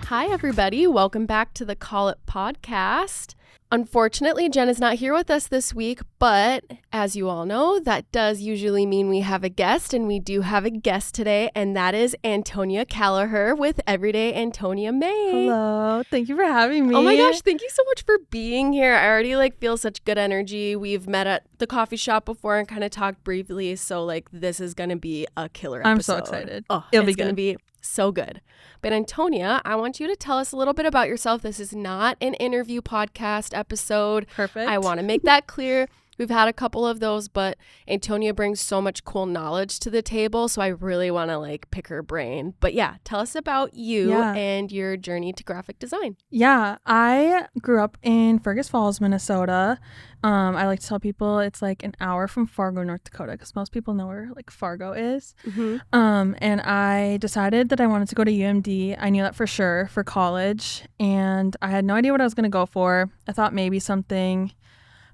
Hi, everybody. Welcome back to the Call It podcast. Unfortunately, Jen is not here with us this week, but as you all know, that does usually mean we have a guest, and we do have a guest today, and that is Antonia Kaliher with Everyday Antonia May. Hello. Thank you for having me. Oh my gosh, thank you so much for being here. I already feel such good energy. We've met at the coffee shop before and kind of talked briefly, so this is going to be a killer episode. I'm so excited. Oh, It'll be going to be so good. But Antonia, I want you to tell us a little bit about yourself. This is not an interview podcast episode. Perfect. I want to make that clear. We've had a couple of those, but Antonia brings so much cool knowledge to the table, so I really want to pick her brain. But yeah, tell us about you and your journey to graphic design. Yeah, I grew up in Fergus Falls, Minnesota. I like to tell people it's an hour from Fargo, North Dakota, because most people know where Fargo is. Mm-hmm. And I decided that I wanted to go to UMD. I knew that for sure for college, and I had no idea what I was going to go for. I thought maybe something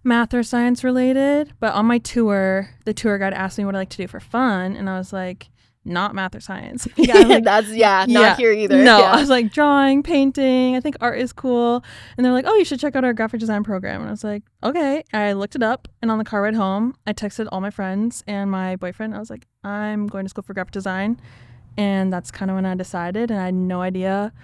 math or science related, but on my tour, the tour guide asked me what I like to do for fun, and I was like, not math or science. Not here either. No, yeah. I was drawing, painting. I think art is cool. And they're like, oh, you should check out our graphic design program. And I was like, okay. I looked it up, and on the car ride home, I texted all my friends and my boyfriend. I was like, I'm going to school for graphic design. And that's kind of when I decided, and I had no idea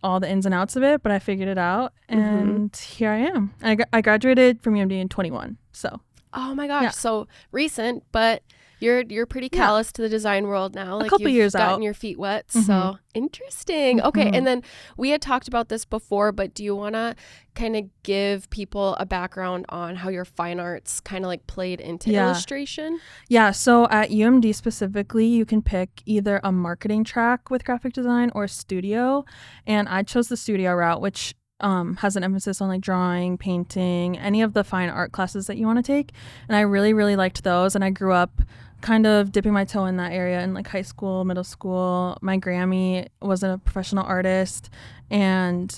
all the ins and outs of it, but I figured it out, and here I am. I graduated from UMD in 21, so. Oh my gosh, so recent, but you're pretty callous to the design world now. A couple years out. You've gotten your feet wet, so interesting. Okay, and then we had talked about this before, but do you want to kind of give people a background on how your fine arts kind of played into illustration? Yeah, so at UMD specifically, you can pick either a marketing track with graphic design or studio, and I chose the studio route, which has an emphasis on drawing, painting, any of the fine art classes that you want to take. And I really, really liked those. And I grew up kind of dipping my toe in that area in high school, middle school. My Grammy was a professional artist. And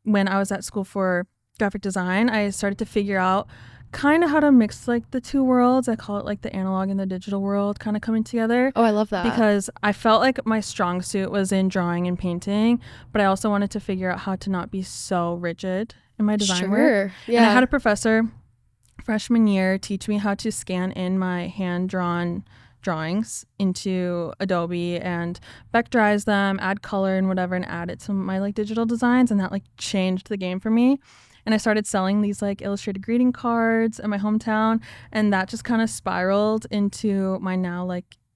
when I was at school for graphic design, I started to figure out kind of how to mix the two worlds. I call it the analog and the digital world kind of coming together. Oh, I love that. Because I felt my strong suit was in drawing and painting, but I also wanted to figure out how to not be so rigid in my design work. Yeah. And I had a professor freshman year teach me how to scan in my hand-drawn drawings into Adobe and vectorize them, add color and whatever, and add it to my digital designs, and that changed the game for me. And I started selling these illustrated greeting cards in my hometown, and that just kind of spiraled into my now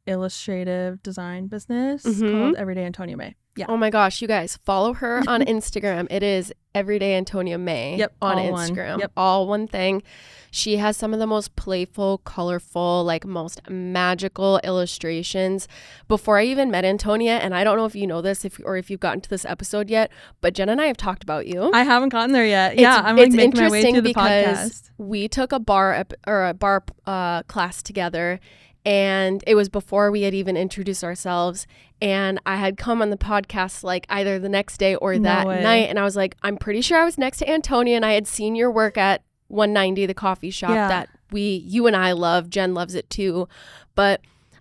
illustrative design business called Everyday Antonia May. Yeah. Oh my gosh, you guys, follow her on Instagram. It is Everyday Antonia May on Instagram. Yep. All one thing. She has some of the most playful, colorful, most magical illustrations. Before I even met Antonia, and I don't know if you know this if you've gotten to this episode yet, but Jen and I have talked about you. I haven't gotten there yet. I'm making my way through the podcast. We took a bar class together. And it was before we had even introduced ourselves. And I had come on the podcast either the next day or that night. And I was like, I'm pretty sure I was next to Antonia, and I had seen your work at 190, the coffee shop that you and I love. Jen loves it too. But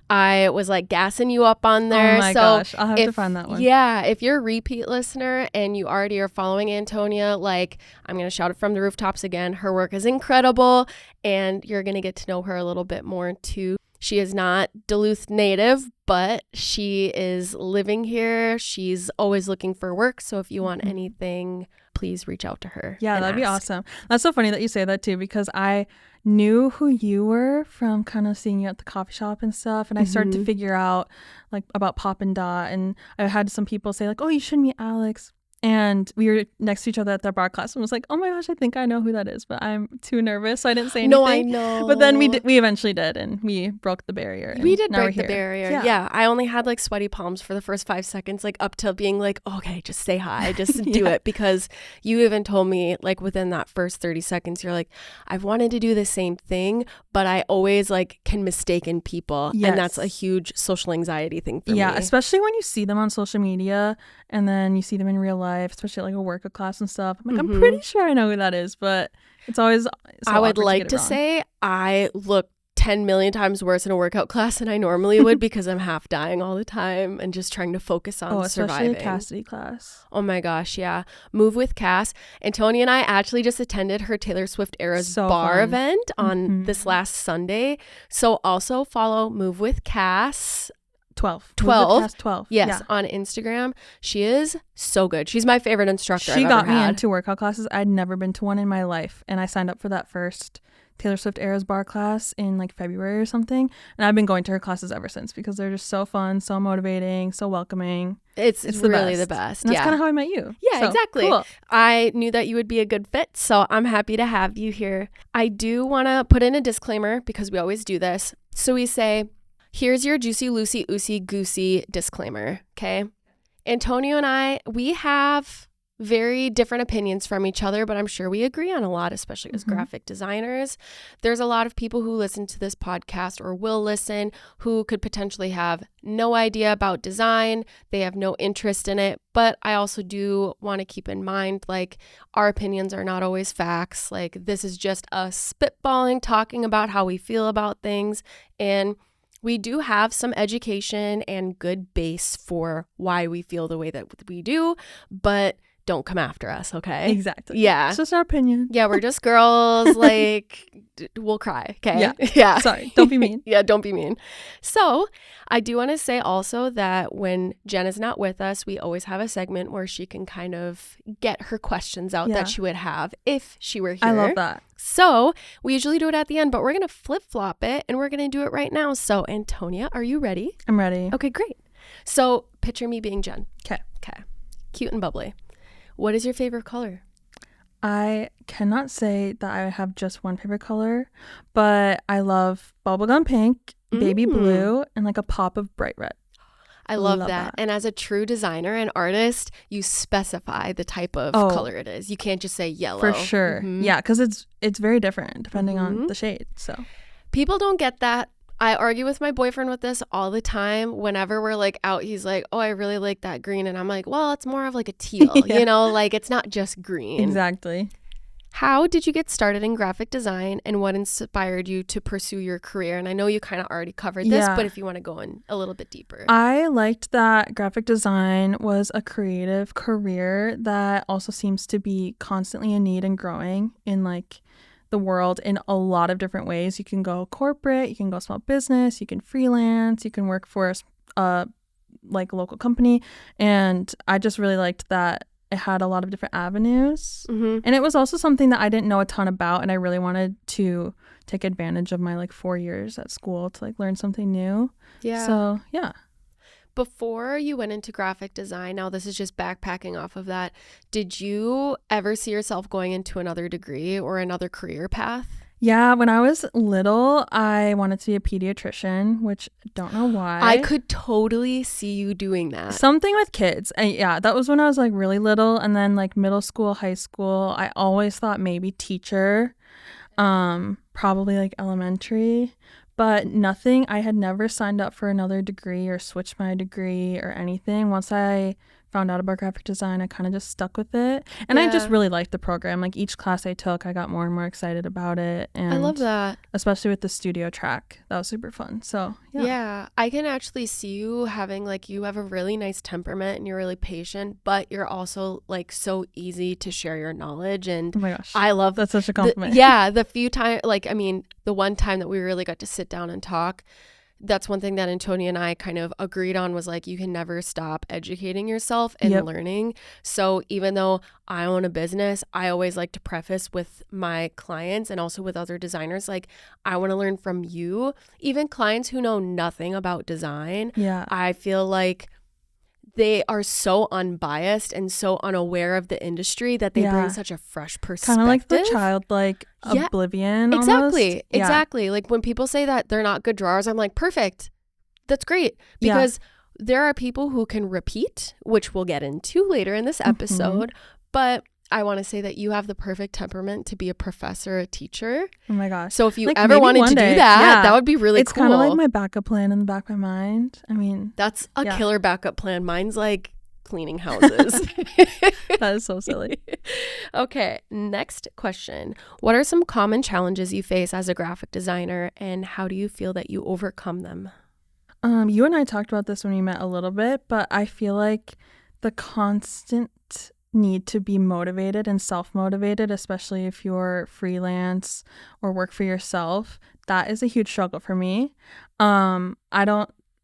I was gassing you up on there. Oh my gosh, I'll have to find that one. Yeah, if you're a repeat listener and you already are following Antonia, I'm going to shout it from the rooftops again. Her work is incredible, and you're going to get to know her a little bit more too. She is not Duluth native, but she is living here. She's always looking for work. So if you want anything, please reach out to her. Yeah, that'd be awesome. That's so funny that you say that too, because I knew who you were from kind of seeing you at the coffee shop and stuff. And I started to figure out about Pop and Dot. And I had some people say oh, you should meet Alex. And we were next to each other at the bar class and was like, oh my gosh, I think I know who that is, but I'm too nervous, so I didn't say anything. No, I know. But then we eventually did, and we broke the barrier. We did break the barrier. Yeah. I only had sweaty palms for the first 5 seconds, up till being okay, just say hi, just do it. Because you even told me within that first 30 seconds, you're I've wanted to do the same thing, but I always can mistake in people. Yes. And that's a huge social anxiety thing for me. Yeah, especially when you see them on social media and then you see them in real life, especially a work class and stuff. I'm I'm pretty sure I know who that is, but it's always I would like to say I look 10 million times worse in a workout class than I normally would because I'm half dying all the time and just trying to focus on surviving. Especially a Cassidy class. Oh my gosh, yeah. Move with Cass. Antonia and I actually just attended her Taylor Swift Eras bar event on this last Sunday. So also follow Move with Cass. 12. Yes, yeah. On Instagram. She is so good. She's my favorite instructor She I've got ever me had. into workout classes. I'd never been to one in my life, and I signed up for that first Taylor Swift Eras bar class in like February or something, and I've been going to her classes ever since because they're just so fun, so motivating, so welcoming. It's really the best. And that's kind of how I met you. Yeah, so, exactly. Cool. I knew that you would be a good fit, so I'm happy to have you here. I do want to put in a disclaimer because we always do this. So we say, here's your juicy, loosey, oosey, goosey disclaimer, okay? Antonio and I, we have very different opinions from each other, but I'm sure we agree on a lot, especially as graphic designers. There's a lot of people who listen to this podcast or will listen who could potentially have no idea about design. They have no interest in it, but I also do want to keep in mind, like, our opinions are not always facts. Like, this is just us spitballing, talking about how we feel about things, and we do have some education and good base for why we feel the way that we do, but don't come after us, okay? Exactly. Yeah. It's just our opinion. Yeah, we're just girls. Like, we'll cry, okay? Yeah. Sorry, don't be mean. Yeah, don't be mean. So I do want to say also that when Jen is not with us, we always have a segment where she can kind of get her questions out that she would have if she were here. I love that. So we usually do it at the end, but we're going to flip-flop it and we're going to do it right now. So Antonia, are you ready? I'm ready. Okay, great. So picture me being Jen. Okay. Cute and bubbly. What is your favorite color? I cannot say that I have just one favorite color, but I love bubblegum pink, baby blue, and like a pop of bright red. I love that. And as a true designer and artist, you specify the type of color it is. You can't just say yellow. For sure. Yeah, because it's very different depending on the shade. So people don't get that. I argue with my boyfriend with this all the time. Whenever we're like out, he's like, oh, I really like that green. And I'm like, well, it's more of like a teal, you know, like it's not just green. Exactly. How did you get started in graphic design and what inspired you to pursue your career? And I know you kind of already covered this, but if you want to go in a little bit deeper. I liked that graphic design was a creative career that also seems to be constantly in need and growing in like the world in a lot of different ways. You can go corporate, you can go small business, you can freelance, you can work for a like local company. And I just really liked that it had a lot of different avenues. And it was also something that I didn't know a ton about, and I really wanted to take advantage of my like 4 years at school to like learn something new. So Before you went into graphic design, now this is just backpacking off of that, did you ever see yourself going into another degree or another career path? Yeah, when I was little, I wanted to be a pediatrician, which I don't know why. I could totally see you doing that. Something with kids. Yeah, that was when I was like really little. And then like middle school, high school, I always thought maybe teacher, probably like elementary. But nothing, I had never signed up for another degree or switched my degree or anything. Once I found out about graphic design, I kind of just stuck with it. And I just really liked the program. Like each class I took, I got more and more excited about it. And I love that. Especially with the studio track. That was super fun. So, yeah, I can actually see you having like, you have a really nice temperament and you're really patient, but you're also like so easy to share your knowledge. And oh my gosh, I love that's such a compliment. The few times, like, I mean, the one time that we really got to sit down and talk, that's one thing that Antonia and I kind of agreed on was like, you can never stop educating yourself and learning. So even though I own a business, I always like to preface with my clients and also with other designers, like, I want to learn from you. Even clients who know nothing about design, I feel like they are so unbiased and so unaware of the industry that they bring such a fresh perspective. Kind of like the childlike oblivion Exactly. Like when people say that they're not good drawers, I'm like, perfect. That's great. Because there are people who can repeat, which we'll get into later in this episode. But I want to say that you have the perfect temperament to be a professor, a teacher. Oh my gosh. So if you like ever wanted to do that, that would be really cool. It's kind of like my backup plan in the back of my mind. I mean, that's a killer backup plan. Mine's like cleaning houses. That is so silly. Okay, next question. What are some common challenges you face as a graphic designer, and how do you feel that you overcome them? You and I talked about this when we met a little bit, but I feel like the constant need to be motivated and self-motivated, especially if you're freelance or work for yourself, that is a huge struggle for me. I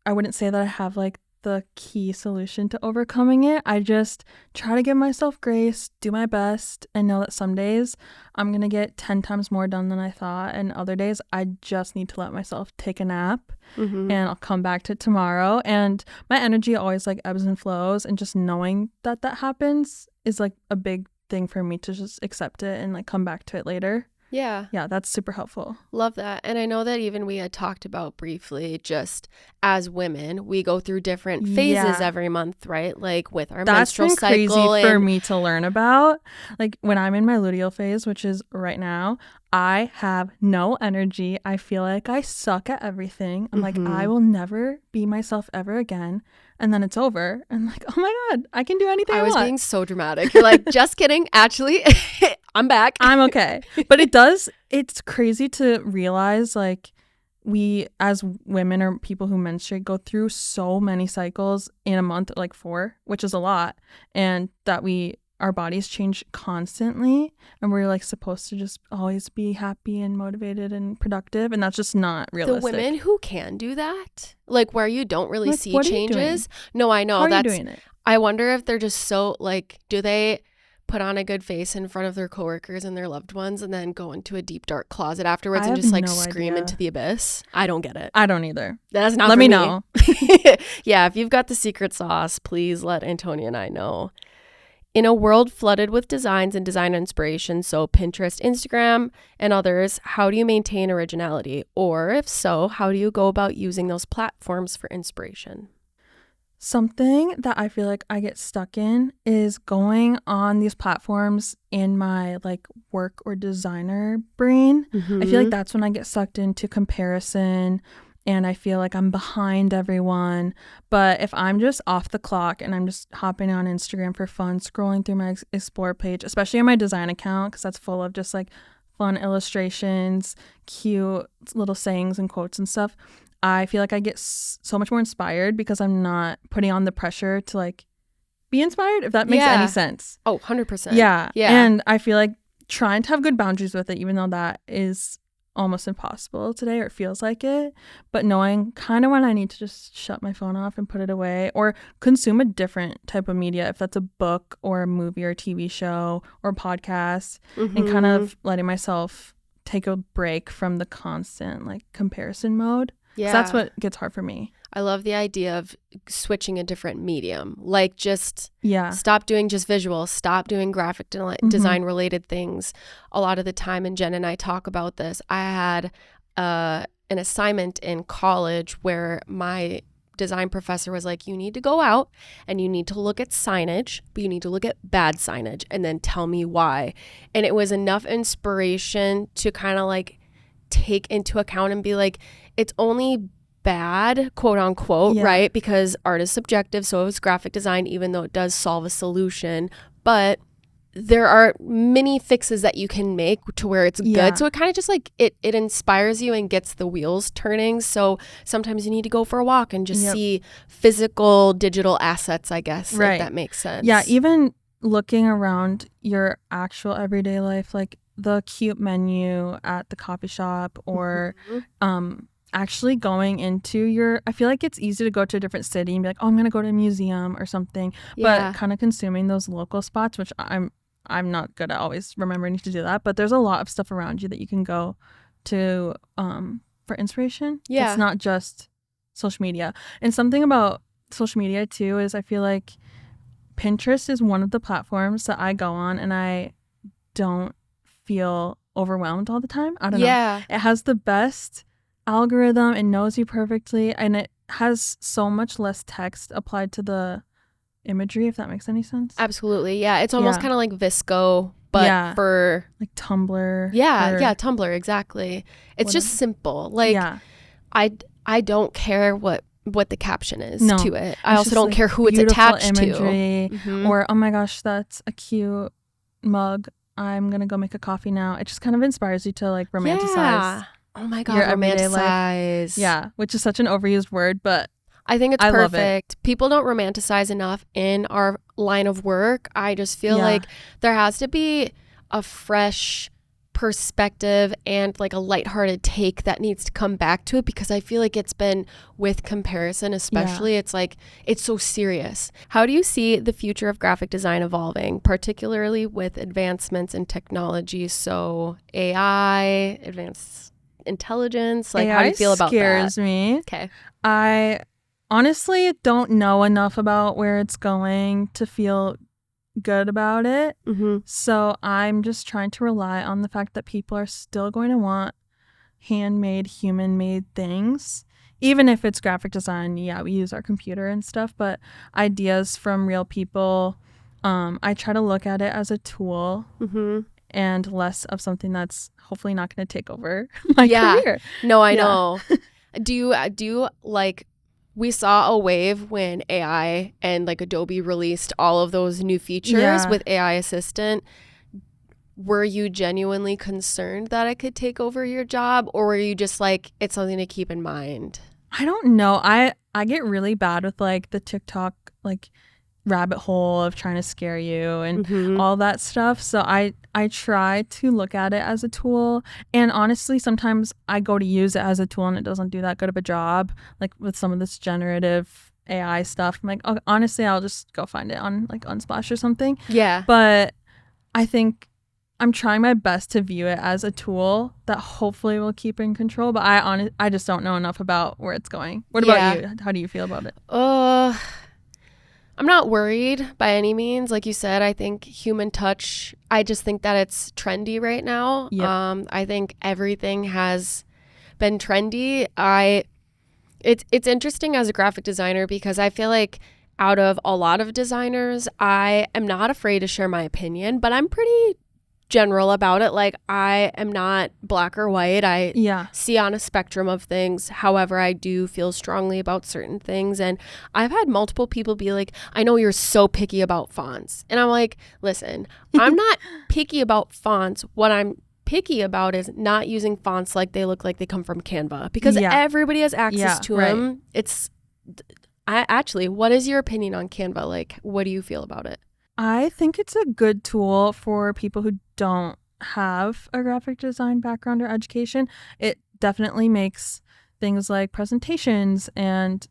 wouldn't say that I have like the key solution to overcoming it. I just try to give myself grace, do my best, and know that some days I'm going to get 10 times more done than I thought. And other days I just need to let myself take a nap and I'll come back to it tomorrow. And my energy always like ebbs and flows. And just knowing that that happens is like a big thing for me to just accept it and like come back to it later. Yeah. Yeah, that's super helpful. Love that. And I know that even we had talked about briefly, just as women, we go through different phases every month, right? Like with our menstrual cycle. That's been crazy for me to learn about. Like when I'm in my luteal phase, which is right now, I have no energy. I feel like I suck at everything. I'm like, I will never be myself ever again. And then it's over. And like, oh my God, I can do anything I want. I was being so dramatic. You're like, just kidding. Actually, I'm back. I'm okay. But it's crazy to realize like we as women or people who menstruate go through so many cycles in a month, like 4, which is a lot. And that our bodies change constantly and we're like supposed to just always be happy and motivated and productive, and that's just not realistic. The women who can do that, like where you don't really see changes. No, I know. How are you doing it? I wonder if they're just so like, do they put on a good face in front of their coworkers and their loved ones and then go into a deep dark closet afterwards and just like scream into the abyss? I don't get it. I don't either. That's not Let for me know. Yeah, if you've got the secret sauce, please let Antonia and I know. In a world flooded with designs and design inspiration, so Pinterest, Instagram, and others, how do you maintain originality? Or if so, how do you go about using those platforms for inspiration? Something that I feel like I get stuck in is going on these platforms in my like work or designer brain. I feel like that's when I get sucked into comparison and I feel like I'm behind everyone. But if I'm just off the clock and I'm just hopping on Instagram for fun, scrolling through my explore page, especially on my design account, because that's full of just like fun illustrations, cute little sayings and quotes and stuff, I feel like I get so much more inspired because I'm not putting on the pressure to like be inspired, if that makes any sense. Oh, 100%. Yeah. And I feel like trying to have good boundaries with it, even though that is almost impossible today, or it feels like it, but knowing kind of when I need to just shut my phone off and put it away or consume a different type of media, if that's a book or a movie or a TV show or a podcast, and kind of letting myself take a break from the constant like comparison mode. Yeah, that's what gets hard for me. I love the idea of switching a different medium, like just stop doing just visual, stop doing graphic design related things. A lot of the time, and Jen and I talk about this, I had an assignment in college where my design professor was like, you need to go out and you need to look at signage, but you need to look at bad signage and then tell me why. And it was enough inspiration to kind of like take into account and be like, it's only bad, quote unquote, right? Because art is subjective, so is graphic design, even though it does solve a solution. But there are many fixes that you can make to where it's good. So it kind of just like it inspires you and gets the wheels turning. So sometimes you need to go for a walk and just see physical digital assets, I guess, if that makes sense. Yeah, even looking around your actual everyday life, like the cute menu at the coffee shop or actually going into I feel like it's easy to go to a different city and be like, oh, I'm going to go to a museum or something. But kind of consuming those local spots, which I'm not good at always remembering to do that. But there's a lot of stuff around you that you can go to for inspiration. Yeah. It's not just social media. And something about social media too is I feel like Pinterest is one of the platforms that I go on and I don't feel overwhelmed all the time. I don't know. It has the best algorithm. It knows you perfectly, and it has so much less text applied to the imagery, if that makes any sense. Absolutely. Yeah, it's almost kind of like Visco, but for like Tumblr. Tumblr, exactly. It's just simple. Like I don't care what what the caption is No, to it. I also just, don't like, care who it's beautiful attached imagery, to. Mhm. or, oh my gosh, that's a cute mug. I'm going to go make a coffee now. It just kind of inspires you to like romanticize Yeah. Oh my God, your everyday life. romanticize. Yeah, which is such an overused word, but I think it's I love it. perfect. People don't romanticize enough in our line of work. I just feel Yeah. like there has to be a fresh perspective and like a lighthearted take that needs to come back to it, because I feel like it's been, with comparison especially, it's like it's so serious. How do you see the future of graphic design evolving, particularly with advancements in technology? So AI, advanced intelligence, like AI how do you feel about that? scares me. Okay. I honestly don't know enough about where it's going to feel good about it. Mm-hmm. So I'm just trying to rely on the fact that people are still going to want handmade, human-made things. Even if it's graphic design, yeah, we use our computer and stuff, but ideas from real people, I try to look at it as a tool. Mm-hmm. And less of something that's hopefully not going to take over my career. No, I know. Do you like, we saw a wave when AI and like Adobe released all of those new features with AI Assistant. Were you genuinely concerned that it could take over your job, or were you just like, it's something to keep in mind? I don't know. I get really bad with like the TikTok like rabbit hole of trying to scare you and all that stuff. So I try to look at it as a tool. And honestly, sometimes I go to use it as a tool and it doesn't do that good of a job. Like with some of this generative AI stuff, I'm like, oh, honestly, I'll just go find it on like Unsplash or something. Yeah. But I think I'm trying my best to view it as a tool that hopefully will keep in control. But I just don't know enough about where it's going. What about you? How do you feel about it? I'm not worried by any means. Like you said, I think human touch, I just think that it's trendy right now. Yep. I think everything has been trendy. It's interesting as a graphic designer, because I feel like out of a lot of designers, I am not afraid to share my opinion, but I'm pretty general about it. Like, I am not black or white. I see on a spectrum of things. However, I do feel strongly about certain things. And I've had multiple people be like, I know you're so picky about fonts. And I'm like, listen, I'm not picky about fonts. What I'm picky about is not using fonts like they look like they come from Canva, because everybody has access to them. Actually, what is your opinion on Canva? Like, what do you feel about it? I think it's a good tool for people who don't have a graphic design background or education. It definitely makes things like presentations and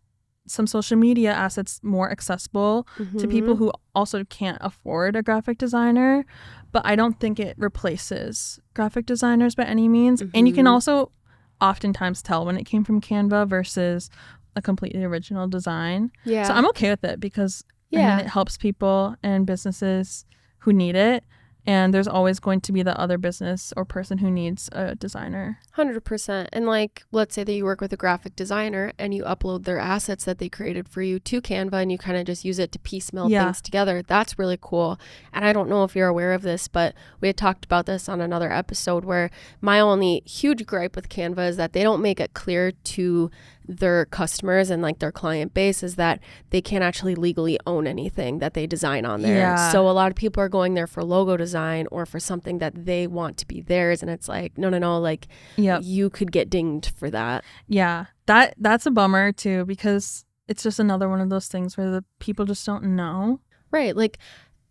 some social media assets more accessible to people who also can't afford a graphic designer. But I don't think it replaces graphic designers by any means. And you can also oftentimes tell when it came from Canva versus a completely original design. Yeah. So I'm okay with it, because I mean, it helps people and businesses who need it. And there's always going to be the other business or person who needs a designer. 100%. And like, let's say that you work with a graphic designer and you upload their assets that they created for you to Canva, and you kind of just use it to piecemeal things together. That's really cool. And I don't know if you're aware of this, but we had talked about this on another episode, where my only huge gripe with Canva is that they don't make it clear to their customers and like their client base is that they can't actually legally own anything that they design on there. Yeah. So a lot of people are going there for logo design or for something that they want to be theirs, and it's like, no, like you could get dinged for that. Yeah, that's a bummer too, because it's just another one of those things where the people just don't know. Right, like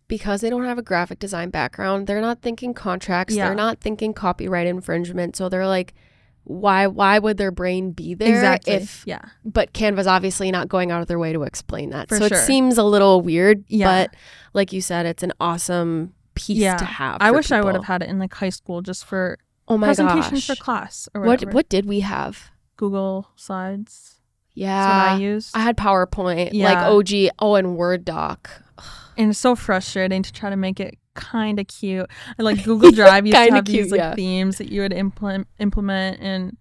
because they don't have a graphic design background, they're not thinking contracts, they're not thinking copyright infringement, so they're like, why would their brain be there? Exactly. But Canva's obviously not going out of their way to explain that. It seems a little weird, but like you said, it's an awesome piece to have. I wish I would have had it in like high school just for presentations for class or whatever. What did we have? Google Slides. Yeah. That's what I used. I had PowerPoint, like OG, and Word doc. And it's so frustrating to try to make it kind of cute. And like Google Drive used to have these like themes that you would implement, and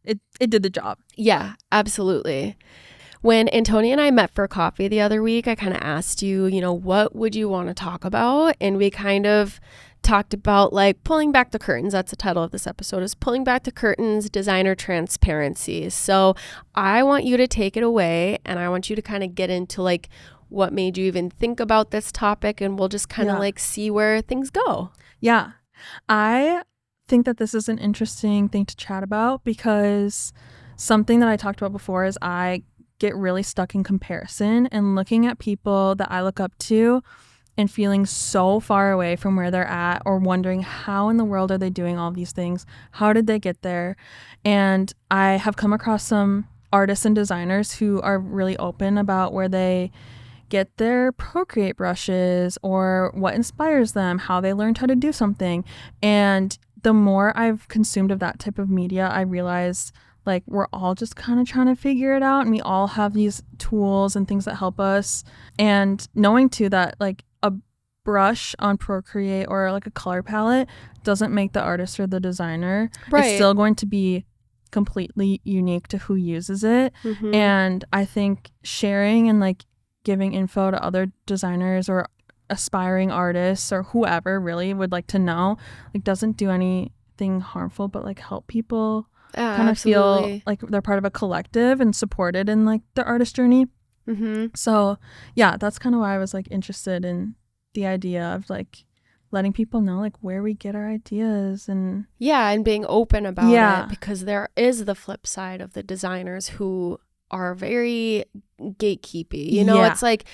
it did the job. Yeah, absolutely. When Antonia and I met for coffee the other week, I kind of asked you, what would you want to talk about? And we kind of talked about like pulling back the curtains. That's the title of this episode, is pulling back the curtains, designer transparency. So I want you to take it away, and I want you to kind of get into like what made you even think about this topic, and we'll just kind of like see where things go. Yeah. I think that this is an interesting thing to chat about, because something that I talked about before is I get really stuck in comparison and looking at people that I look up to and feeling so far away from where they're at, or wondering how in the world are they doing all these things? How did they get there? And I have come across some artists and designers who are really open about where they get their Procreate brushes, or what inspires them, how they learned how to do something. And the more I've consumed of that type of media, I realized like we're all just kind of trying to figure it out, and we all have these tools and things that help us. And knowing too that like a brush on Procreate or like a color palette doesn't make the artist or the designer. Right. It's still going to be completely unique to who uses it. Mm-hmm. And I think sharing and like giving info to other designers or aspiring artists or whoever really would like to know, like, doesn't do anything harmful, but like help people kind of feel like they're part of a collective and supported in like their artist journey. Mm-hmm. So yeah, that's kind of why I was like interested in the idea of like letting people know like where we get our ideas, and being open about it, because there is the flip side of the designers who are very gatekeepy. You know, it's like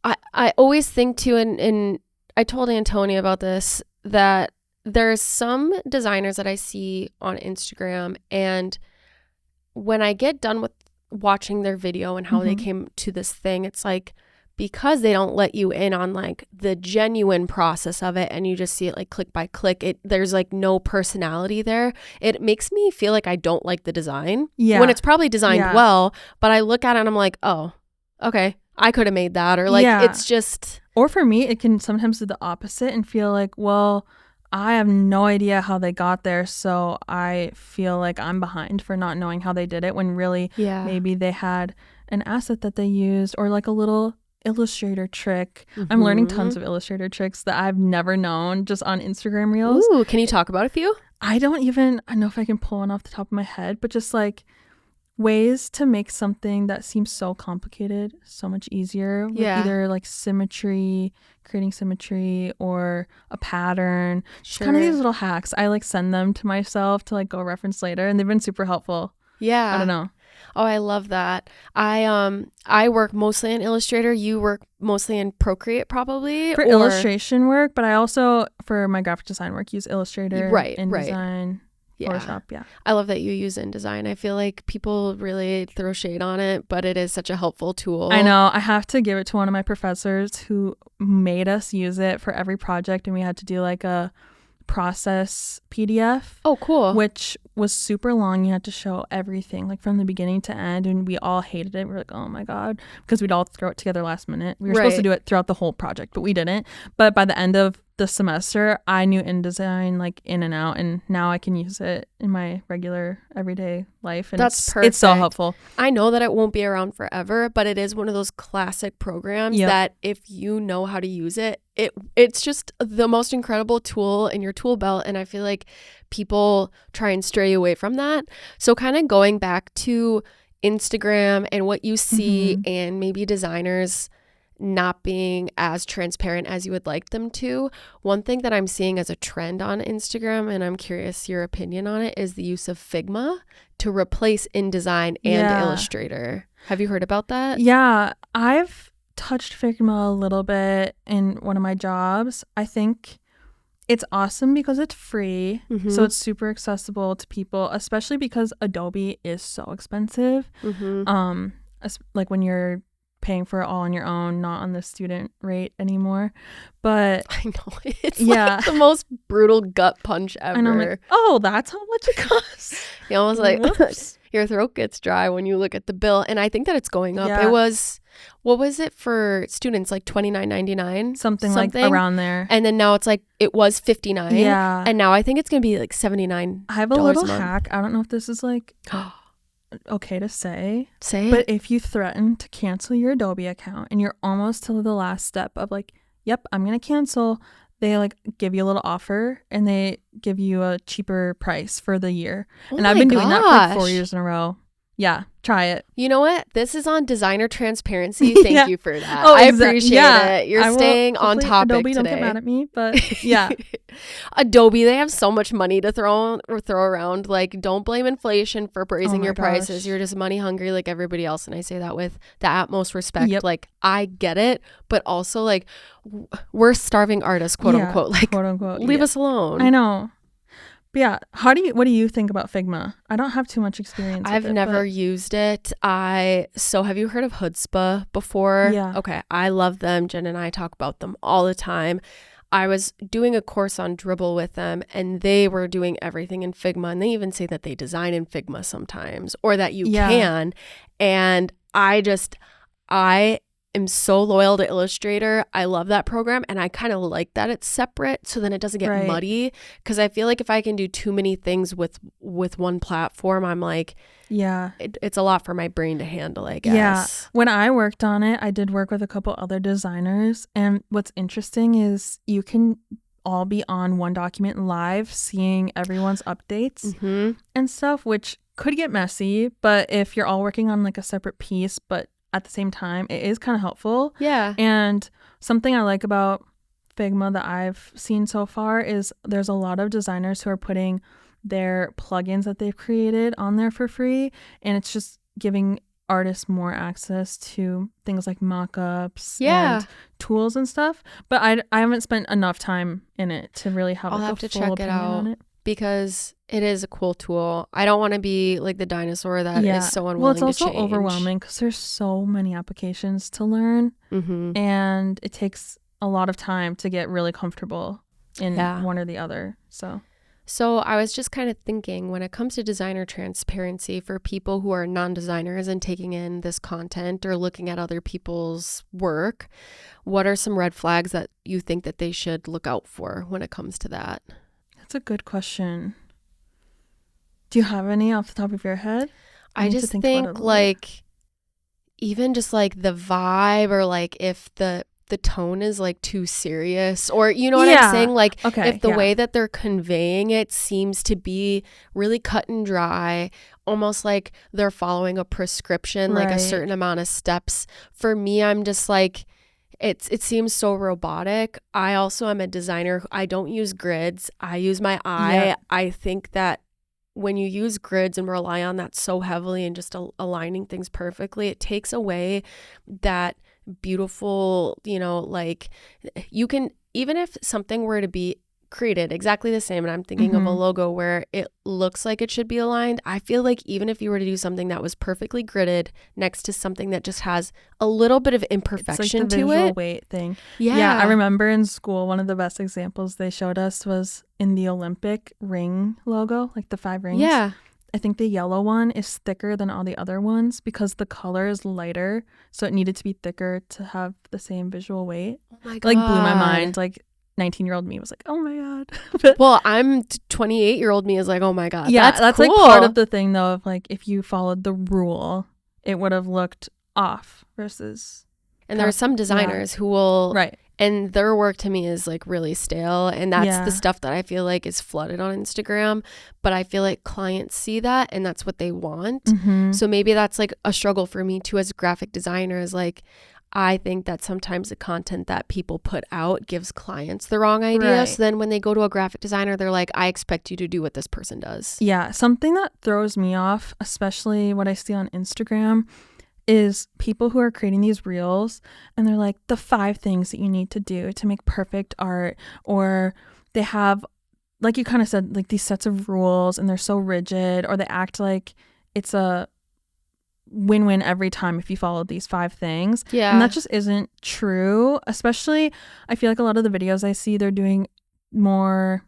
I always think too, and I told Antonia about this, that there's some designers that I see on Instagram, and when I get done with watching their video and how they came to this thing, it's like, because they don't let you in on like the genuine process of it, and you just see it like click by click, there's like no personality there. It makes me feel like I don't like the design when it's probably designed well, but I look at it and I'm like, oh, okay, I could have made that, or like it's just. Or for me, it can sometimes do the opposite and feel like, well, I have no idea how they got there, so I feel like I'm behind for not knowing how they did it, when really maybe they had an asset that they used, or like a little illustrator trick. I'm learning tons of illustrator tricks that I've never known just on Instagram reels. Ooh, can you talk about a few? I don't even know if I can pull one off the top of my head, but just like ways to make something that seems so complicated so much easier, with either like symmetry, creating symmetry, or a pattern. Just kind of these little hacks. I like send them to myself to like go reference later, and they've been super helpful. I don't know. Oh, I love that. I work mostly in Illustrator. You work mostly in Procreate, probably? For illustration work, but I also, for my graphic design work, use Illustrator, InDesign, Photoshop, I love that you use InDesign. I feel like people really throw shade on it, but it is such a helpful tool. I know. I have to give it to one of my professors who made us use it for every project, and we had to do like a process PDF. Oh, cool. Which was super long. You had to show everything like from the beginning to end, and we all hated it. We were like, oh my god, because we'd all throw it together last minute. We were supposed to do it throughout the whole project, but we didn't. But by the end of the semester, I knew InDesign like in and out, and now I can use it in my regular everyday life, and that's perfect. It's so helpful. I know that it won't be around forever, but it is one of those classic programs that if you know how to use it, it's just the most incredible tool in your tool belt. And I feel like people try and stray away from that. So kind of going back to Instagram and what you see, and maybe designers not being as transparent as you would like them to. One thing that I'm seeing as a trend on Instagram, and I'm curious your opinion on it, is the use of Figma to replace InDesign and Illustrator. Have you heard about that? Yeah, I've touched Figma a little bit in one of my jobs. I think it's awesome because it's free, so it's super accessible to people, especially because Adobe is so expensive. Like when you're paying for it all on your own, not on the student rate anymore. But I know, it's like the most brutal gut punch ever. And I'm like, oh, that's how much it costs. You almost like your throat gets dry when you look at the bill. And I think that it's going up. It was, what was it for students, like $29.99, something like around there. And then now it's like, it was $59. And now I think it's gonna be like $79. I have a little hack. I don't know if this is like okay to say, but if you threaten to cancel your Adobe account and you're almost to the last step of like, yep, I'm gonna cancel, they like give you a little offer and they give you a cheaper price for the year. Oh and I've been doing that for like 4 years in a row. Yeah, try it. You know what? This is on designer transparency. Thank you for that. Oh, I appreciate it. You're staying on topic Adobe today. Don't get mad at me, but yeah. Adobe, they have so much money to throw around. Like, don't blame inflation for raising your prices. You're just money hungry like everybody else. And I say that with the utmost respect. Yep. Like, I get it, but also like we're starving artists, quote unquote. Like, quote unquote, leave us alone. I know. Yeah. What do you think about Figma? I don't have too much experience. I've never used it. So have you heard of Chutzpah before? Yeah. Okay. I love them. Jen and I talk about them all the time. I was doing a course on Dribble with them and they were doing everything in Figma, and they even say that they design in Figma sometimes, or that you can. And I am so loyal to Illustrator. I love that program, and I kind of like that it's separate, so then it doesn't get muddy, because I feel like if I can do too many things with one platform, I'm like, it's a lot for my brain to handle, I guess. Yeah. When I worked on it, I did work with a couple other designers, and what's interesting is you can all be on one document live, seeing everyone's updates and stuff, which could get messy, but if you're all working on like a separate piece, but at the same time, it is kind of helpful. Yeah. And something I like about Figma that I've seen so far is there's a lot of designers who are putting their plugins that they've created on there for free, and it's just giving artists more access to things like mock-ups and tools and stuff. But I haven't spent enough time in it to really have I'll like have a to full check it opinion out on it. Because it is a cool tool. I don't want to be like the dinosaur that is so unwilling to change. Well, it's also overwhelming because there's so many applications to learn, and it takes a lot of time to get really comfortable in one or the other. So I was just kind of thinking, when it comes to designer transparency for people who are non-designers and taking in this content or looking at other people's work, what are some red flags that you think that they should look out for when it comes to that? That's a good question. Do you have any off the top of your head? I just think like even just like the vibe, or like if the tone is like too serious, or you know what I'm saying? Like if the way that they're conveying it seems to be really cut and dry, almost like they're following a prescription, like a certain amount of steps. For me, I'm just like, it seems so robotic. I also am a designer. I don't use grids. I use my eye. I think that when you use grids and rely on that so heavily and just aligning things perfectly, it takes away that beautiful, like you can, even if something were to be created exactly the same, and I'm thinking of a logo where it looks like it should be aligned, I feel like even if you were to do something that was perfectly gridded next to something that just has a little bit of imperfection it's like the visual weight thing. I remember in school, one of the best examples they showed us was in the Olympic ring logo, like the 5 rings. I think the yellow one is thicker than all the other ones because the color is lighter, so it needed to be thicker to have the same visual weight. Oh my God. Like blew my mind. Like 19-year-old me was like, oh my God. Well, I'm 28-year-old me is like, oh my God. Yeah, that's cool. like part of the thing though, of like if you followed the rule, it would have looked off versus. And there are some designers who will, and their work to me is like really stale, and that's the stuff that I feel like is flooded on Instagram, but I feel like clients see that and that's what they want. So maybe that's like a struggle for me too as a graphic designer, is like I think that sometimes the content that people put out gives clients the wrong idea. So then when they go to a graphic designer, they're like, I expect you to do what this person does. Yeah, something that throws me off, especially what I see on Instagram, is people who are creating these reels and they're like, the 5 things that you need to do to make perfect art, or they have, like you kind of said, like these sets of rules and they're so rigid, or they act like it's a win-win every time if you follow these 5 things. And that just isn't true. Especially I feel like a lot of the videos I see, they're doing more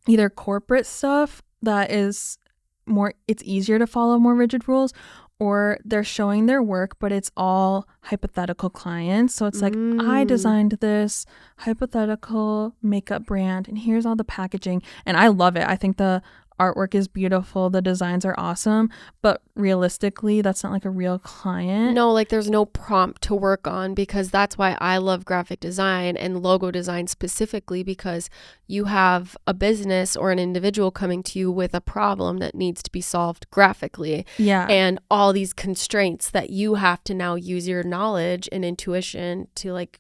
either corporate stuff that is more, it's easier to follow more rigid rules, or they're showing their work, but it's all hypothetical clients. So it's like, I designed this hypothetical makeup brand and here's all the packaging. And I love it. I think the artwork is beautiful, the designs are awesome, but realistically that's not like a real client. No, like there's no prompt to work on, because that's why I love graphic design and logo design specifically, because you have a business or an individual coming to you with a problem that needs to be solved graphically. Yeah. And all these constraints that you have to now use your knowledge and intuition to like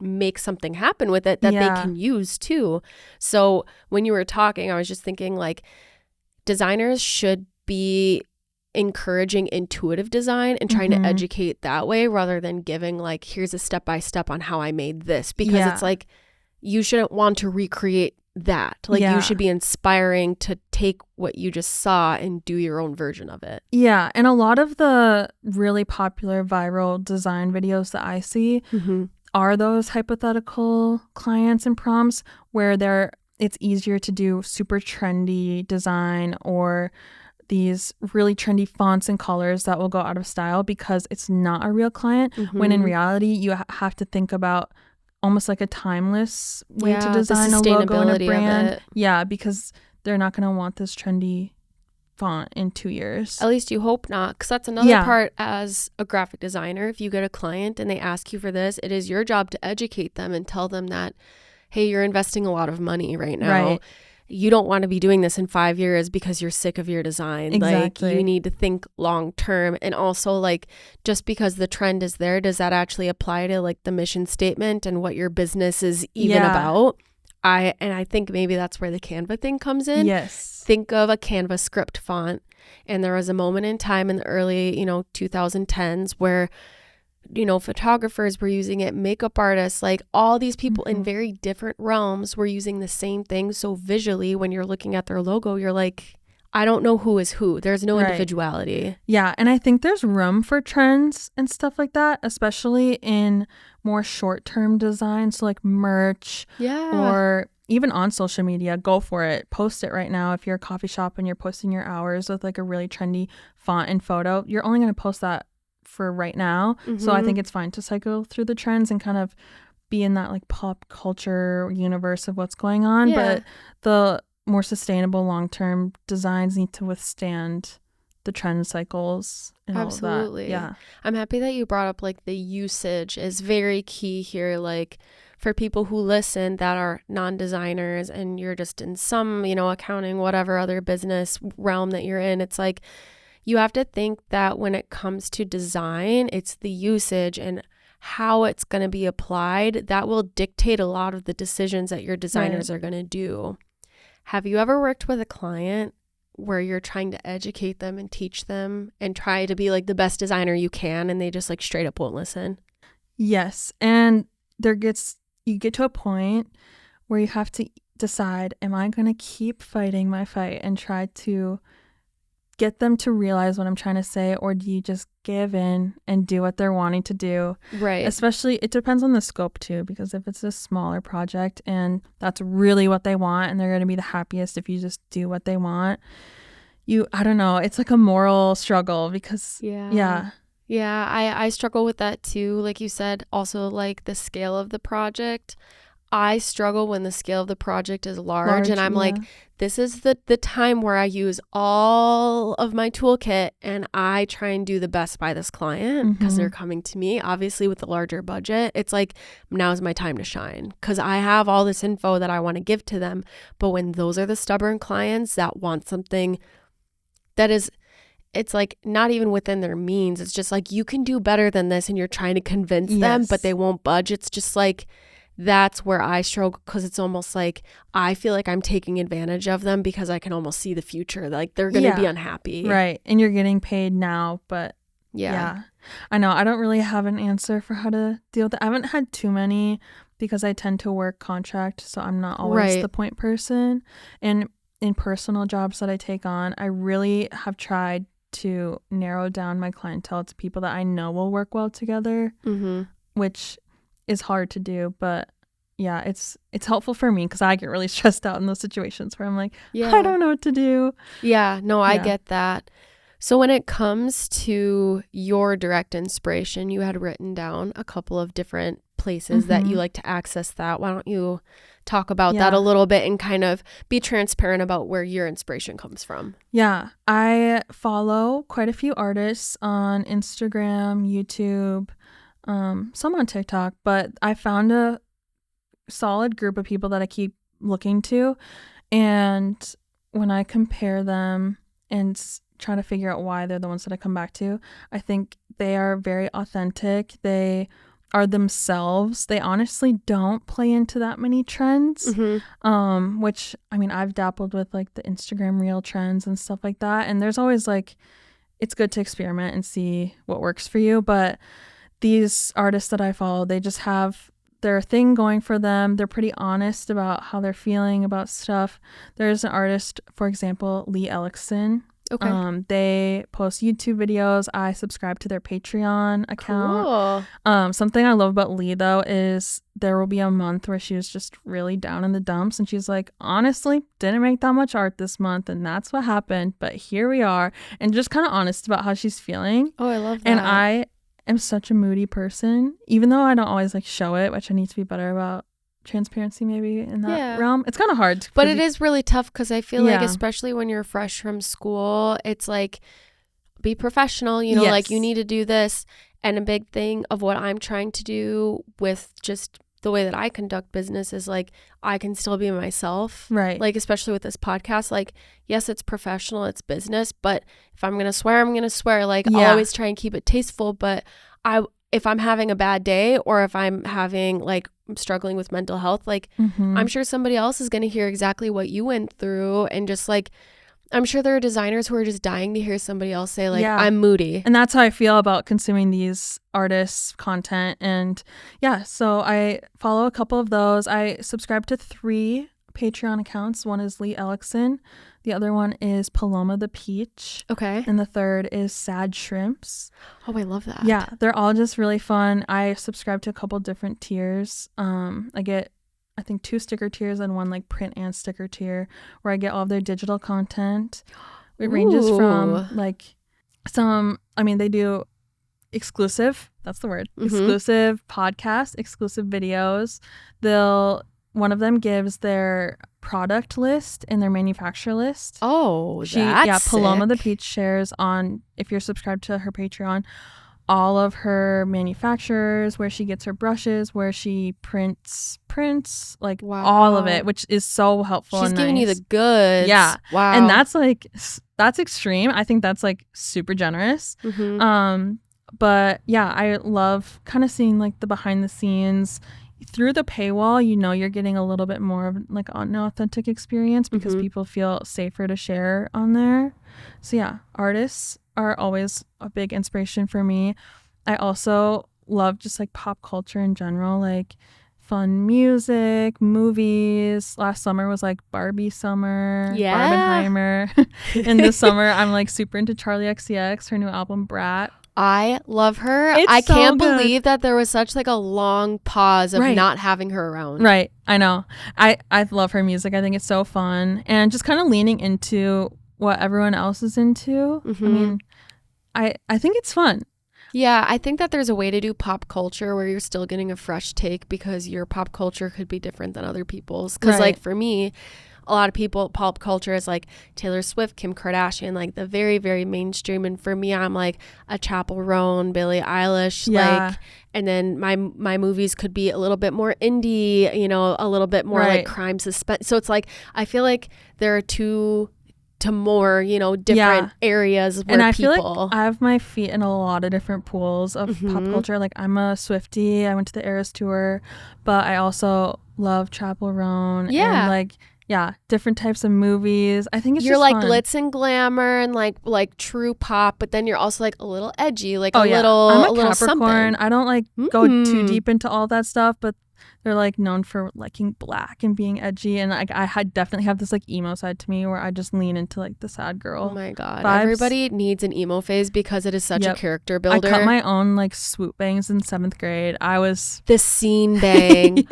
make something happen with it that they can use too. So when you were talking, I was just thinking like designers should be encouraging intuitive design and trying to educate that way, rather than giving like, here's a step-by-step on how I made this, because it's like, you shouldn't want to recreate that. Like you should be inspiring to take what you just saw and do your own version of it. Yeah. And a lot of the really popular viral design videos that I see are those hypothetical clients and prompts where it's easier to do super trendy design or these really trendy fonts and colors that will go out of style because it's not a real client, when in reality you have to think about almost like a timeless way to design a logo and a brand. Yeah, because they're not going to want this trendy font in 2 years. At least you hope not, because that's another part as a graphic designer. If you get a client and they ask you for this, it is your job to educate them and tell them that, hey, you're investing a lot of money right now. You don't want to be doing this in 5 years because you're sick of your design. Exactly. Like you need to think long term. And also like, just because the trend is there, does that actually apply to like the mission statement and what your business is even about? I think maybe that's where the Canva thing comes in. Yes. Think of a Canva script font. And there was a moment in time in the early, 2010s where, photographers were using it, makeup artists, like all these people in very different realms were using the same thing. So visually, when you're looking at their logo, you're like, I don't know who is who. There's no individuality. Yeah. And I think there's room for trends and stuff like that, especially in more short-term design. So like merch or even on social media. Go for it. Post it right now. If you're a coffee shop and you're posting your hours with like a really trendy font and photo, you're only going to post that for right now. So I think it's fine to cycle through the trends and kind of be in that like pop culture universe of what's going on. But the more sustainable long-term designs need to withstand the trend cycles and Absolutely. all of that. I'm happy that you brought up like the usage is very key here. Like for people who listen that are non-designers and you're just in some, accounting, whatever other business realm that you're in, it's like you have to think that when it comes to design, it's the usage and how it's going to be applied that will dictate a lot of the decisions that your designers are going to do. Have you ever worked with a client where you're trying to educate them and teach them and try to be like the best designer you can, and they just like straight up won't listen? Yes. And you get to a point where you have to decide, am I going to keep fighting my fight and try to get them to realize what I'm trying to say, or do you just give in and do what they're wanting to do? Right. Especially, it depends on the scope too, because if it's a smaller project and that's really what they want and they're going to be the happiest if you just do what they want, I don't know, it's like a moral struggle because I struggle with that too. Like you said, also like the scale of the project. I struggle when the scale of the project is large and I'm like, this is the time where I use all of my toolkit and I try and do the best by this client because they're coming to me. Obviously with the larger budget, it's like, now's my time to shine because I have all this info that I want to give to them. But when those are the stubborn clients that want something that is, it's like not even within their means. It's just like, you can do better than this and you're trying to convince them, but they won't budge. It's just like, that's where I struggle because it's almost like I feel like I'm taking advantage of them because I can almost see the future. Like they're going to be unhappy. Right. And you're getting paid now, but yeah. I know. I don't really have an answer for how to deal with it. I haven't had too many because I tend to work contract. So I'm not always the point person. And in personal jobs that I take on, I really have tried to narrow down my clientele to people that I know will work well together, which is hard to do, but it's helpful for me because I get really stressed out in those situations where I'm like, I don't know what to do. I get that. So when it comes to your direct inspiration, you had written down a couple of different places that you like to access that. Why don't you talk about that a little bit and kind of be transparent about where your inspiration comes from? Yeah, I follow quite a few artists on Instagram, YouTube, some on TikTok, but I found a solid group of people that I keep looking to. And when I compare them and try to figure out why they're the ones that I come back to, I think they are very authentic. They are themselves. They honestly don't play into that many trends, which, I mean, I've dabbled with like the Instagram reel trends and stuff like that. And there's always like, it's good to experiment and see what works for you. But these artists that I follow, they just have their thing going for them. They're pretty honest about how they're feeling about stuff. There's an artist, for example, Lee Ellickson. Okay. They post YouTube videos. I subscribe to their Patreon account. Cool. Something I love about Lee, though, is there will be a month where she was just really down in the dumps. And she's like, honestly, didn't make that much art this month. And that's what happened. But here we are. And just kind of honest about how she's feeling. Oh, I love that. And I am such a moody person, even though I don't always like show it, which I need to be better about. Transparency maybe in that realm. It's kind of hard, but it is really tough because I feel like, especially when you're fresh from school, it's like, be professional, you know, like you need to do this. And a big thing of what I'm trying to do with just the way that I conduct business is like, I can still be myself, right? Like, especially with this podcast, like, yes, it's professional, it's business, but if I'm gonna swear, I'm gonna swear. Like, I'll always try and keep it tasteful, but if I'm having a bad day, or if I'm having like, I'm struggling with mental health, like I'm sure somebody else is going to hear exactly what you went through. And just like, I'm sure there are designers who are just dying to hear somebody else say like, I'm moody. And that's how I feel about consuming these artists' content. And so I follow a couple of those. I subscribe to 3 Patreon accounts. One is Lee Ellickson. The other one is Paloma the Peach. Okay. And the third is Sad Shrimps. Oh, I love that. Yeah, they're all just really fun. I subscribe to a couple different tiers. I get, I think, 2 sticker tiers and 1 like print and sticker tier where I get all of their digital content. It ranges from like they do exclusive, that's the word, exclusive podcasts, exclusive videos. One of them gives their product list and their manufacturer list. Oh, that's Paloma sick. the Peach shares on, if you're subscribed to her Patreon, all of her manufacturers, where she gets her brushes, where she prints, like all of it, which is so helpful. She's and giving nice. You the goods. Yeah. Wow. And that's extreme. I think that's like super generous. But yeah, I love kind of seeing like the behind the scenes. Through the paywall, you know, you're getting a little bit more of like an authentic experience because people feel safer to share on there. So yeah, artists are always a big inspiration for me. I also love just like pop culture in general, like fun music, movies. Last summer was like Barbie summer, Barbenheimer. And this summer I'm like super into Charli XCX, her new album Brat. I love her. I can't believe that there was such like a long pause of not having her around. Right. I know. I love her music. I think it's so fun. And just kind of leaning into what everyone else is into. I mean, I think it's fun. Yeah, I think that there's a way to do pop culture where you're still getting a fresh take because your pop culture could be different than other people's. Because like for me, a lot of people, pop culture is like Taylor Swift, Kim Kardashian, like the very, very mainstream. And for me, I'm like a Chappell Roan, Billie Eilish, like, and then my movies could be a little bit more indie, you know, a little bit more like crime suspense. So it's like, I feel like there are 2 to more, you know, different areas where and I feel like I have my feet in a lot of different pools of pop culture. Like I'm a Swiftie. I went to the Eras tour, but I also love Chappell Roan and like different types of movies. I think it's you're just like fun. Glitz and glamour and like true pop, but then you're also like a little edgy, like I'm a little Capricorn. something. I don't like go too deep into all that stuff, but they're like known for liking black and being edgy, and like I definitely have this like emo side to me where I just lean into like the sad girl. Oh my god, vibes. Everybody needs an emo phase because it is such a character builder. I cut my own like swoop bangs in 7th grade. I was the scene bang.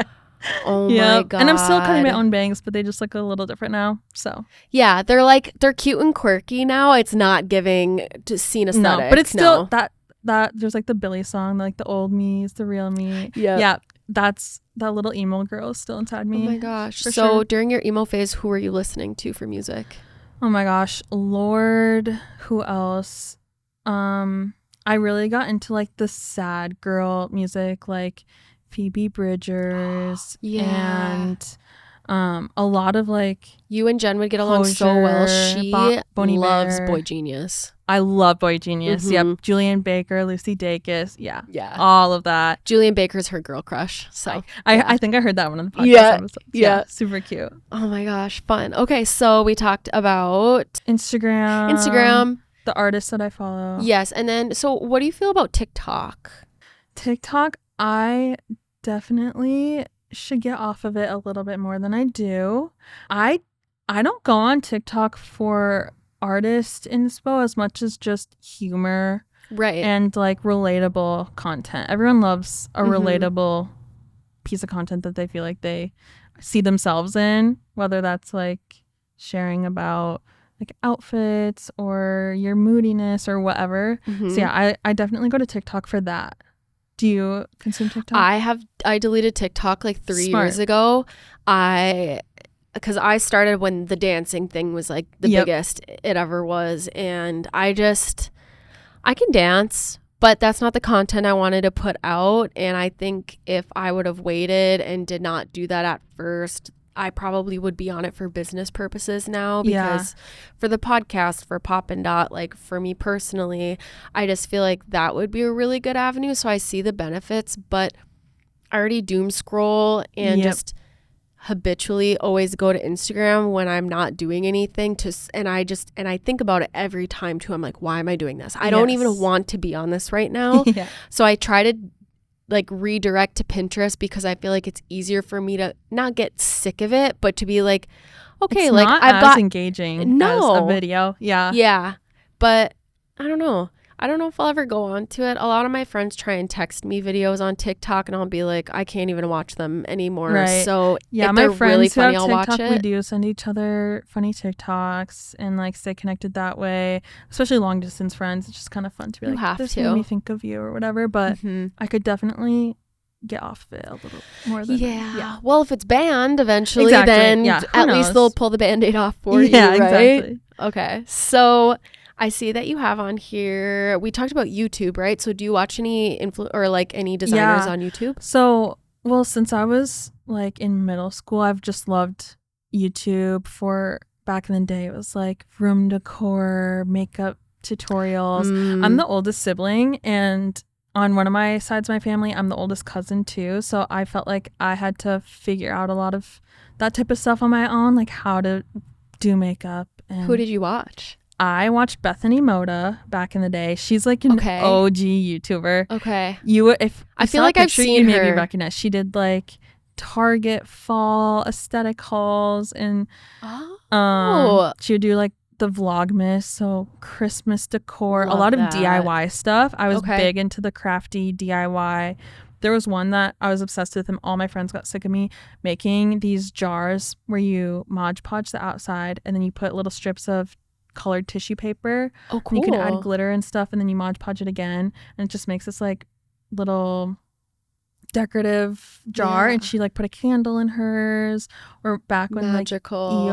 Oh my god. And I'm still cutting my own bangs, but they just look a little different now. So yeah, they're cute and quirky now. It's not giving to scene aesthetic. No, but it's still that there's like the Billy song, like the old me is the real me. Yeah. that little emo girl is still inside me. Oh my gosh. So sure. During your emo phase, who were you listening to for music? Oh my gosh, Lord, who else? I really got into like the sad girl music, like Phoebe Bridgers and a lot of like you and Jen would get along so well. She loves Boy Genius. I love Boy Genius. Yep. Julian Baker, Lucy Dacus. Yeah. All of that. Julian Baker's her girl crush. So I think I heard that one on the podcast episodes. Yeah. Super cute. Oh my gosh. Fun. Okay. So we talked about Instagram. The artists that I follow. Yes. And then, so what do you feel about TikTok? TikTok, I definitely should get off of it a little bit more than I do. I don't go on TikTok for artist inspo as much as just humor, right? And like relatable content. Everyone loves a relatable piece of content that they feel like they see themselves in, whether that's like sharing about like outfits or your moodiness or whatever. So yeah, I definitely go to TikTok for that. Do you consume TikTok? I deleted TikTok like 3 years ago. Because I started when the dancing thing was like the biggest it ever was. And I can dance, but that's not the content I wanted to put out. And I think if I would have waited and did not do that at first, I probably would be on it for business purposes now, because for the podcast, for Pop and Dot, like for me personally, I just feel like that would be a really good avenue. So I see the benefits, but I already doom scroll and just habitually always go to Instagram when I'm not doing anything and I think about it every time too. I'm like, why am I doing this? I don't even want to be on this right now. So I try to like redirect to Pinterest because I feel like it's easier for me to not get sick of it, but to be like, okay, it's like not I've as got engaging as a video. Yeah. But I don't know if I'll ever go on to it. A lot of my friends try and text me videos on TikTok and I'll be like, I can't even watch them anymore. Right. So if my they're friends really who funny, have I'll TikTok, watch it. we do send each other funny TikToks and like stay connected that way, especially long distance friends. It's just kind of fun to be like, this made me think of you or whatever. But I could definitely get off of it a little more than Well, if it's banned eventually, then at least they'll pull the Band-Aid off for you, right? Exactly. Okay. So I see that you have on here, we talked about YouTube, right? So do you watch any any designers on YouTube? So, well, since I was like in middle school, I've just loved YouTube. For back in the day, it was like room decor, makeup tutorials. I'm the oldest sibling, and on one of my sides of my family, I'm the oldest cousin too. So I felt like I had to figure out a lot of that type of stuff on my own, like how to do makeup. And who did you watch? I watched Bethany Moda back in the day. She's like an OG YouTuber. Okay. I feel like I've seen her. Maybe recognize. She did like Target fall aesthetic hauls, and she would do like the Vlogmas, so Christmas decor, a lot of DIY stuff. I was big into the crafty DIY. There was one that I was obsessed with, and all my friends got sick of me making these jars where you Mod Podge the outside and then you put little strips of colored tissue paper. Oh, cool. And you can add glitter and stuff, and then you Mod Podge it again, and it just makes this like little decorative jar. And she like put a candle in hers. Or back when magical.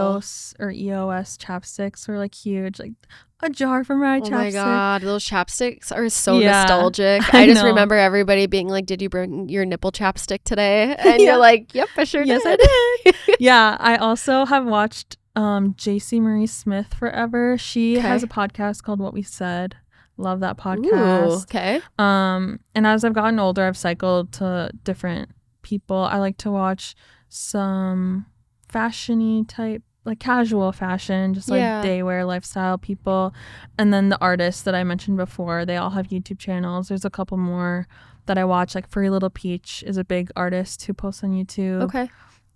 Like EOS chapsticks were like huge, like a jar for my chapstick. Oh my god, those chapsticks are so nostalgic. I just remember everybody being like, did you bring your nipple chapstick today? And you're like, yep, I sure did. Yes, I did. Yeah, I also have watched JC Marie Smith forever. She has a podcast called What We Said. Love that podcast. Ooh, okay. And as I've gotten older, I've cycled to different people. I like to watch some fashion-y type, like casual fashion, just like day wear lifestyle people. And then the artists that I mentioned before, they all have YouTube channels. There's a couple more that I watch, like Furry Little Peach is a big artist who posts on YouTube. Okay.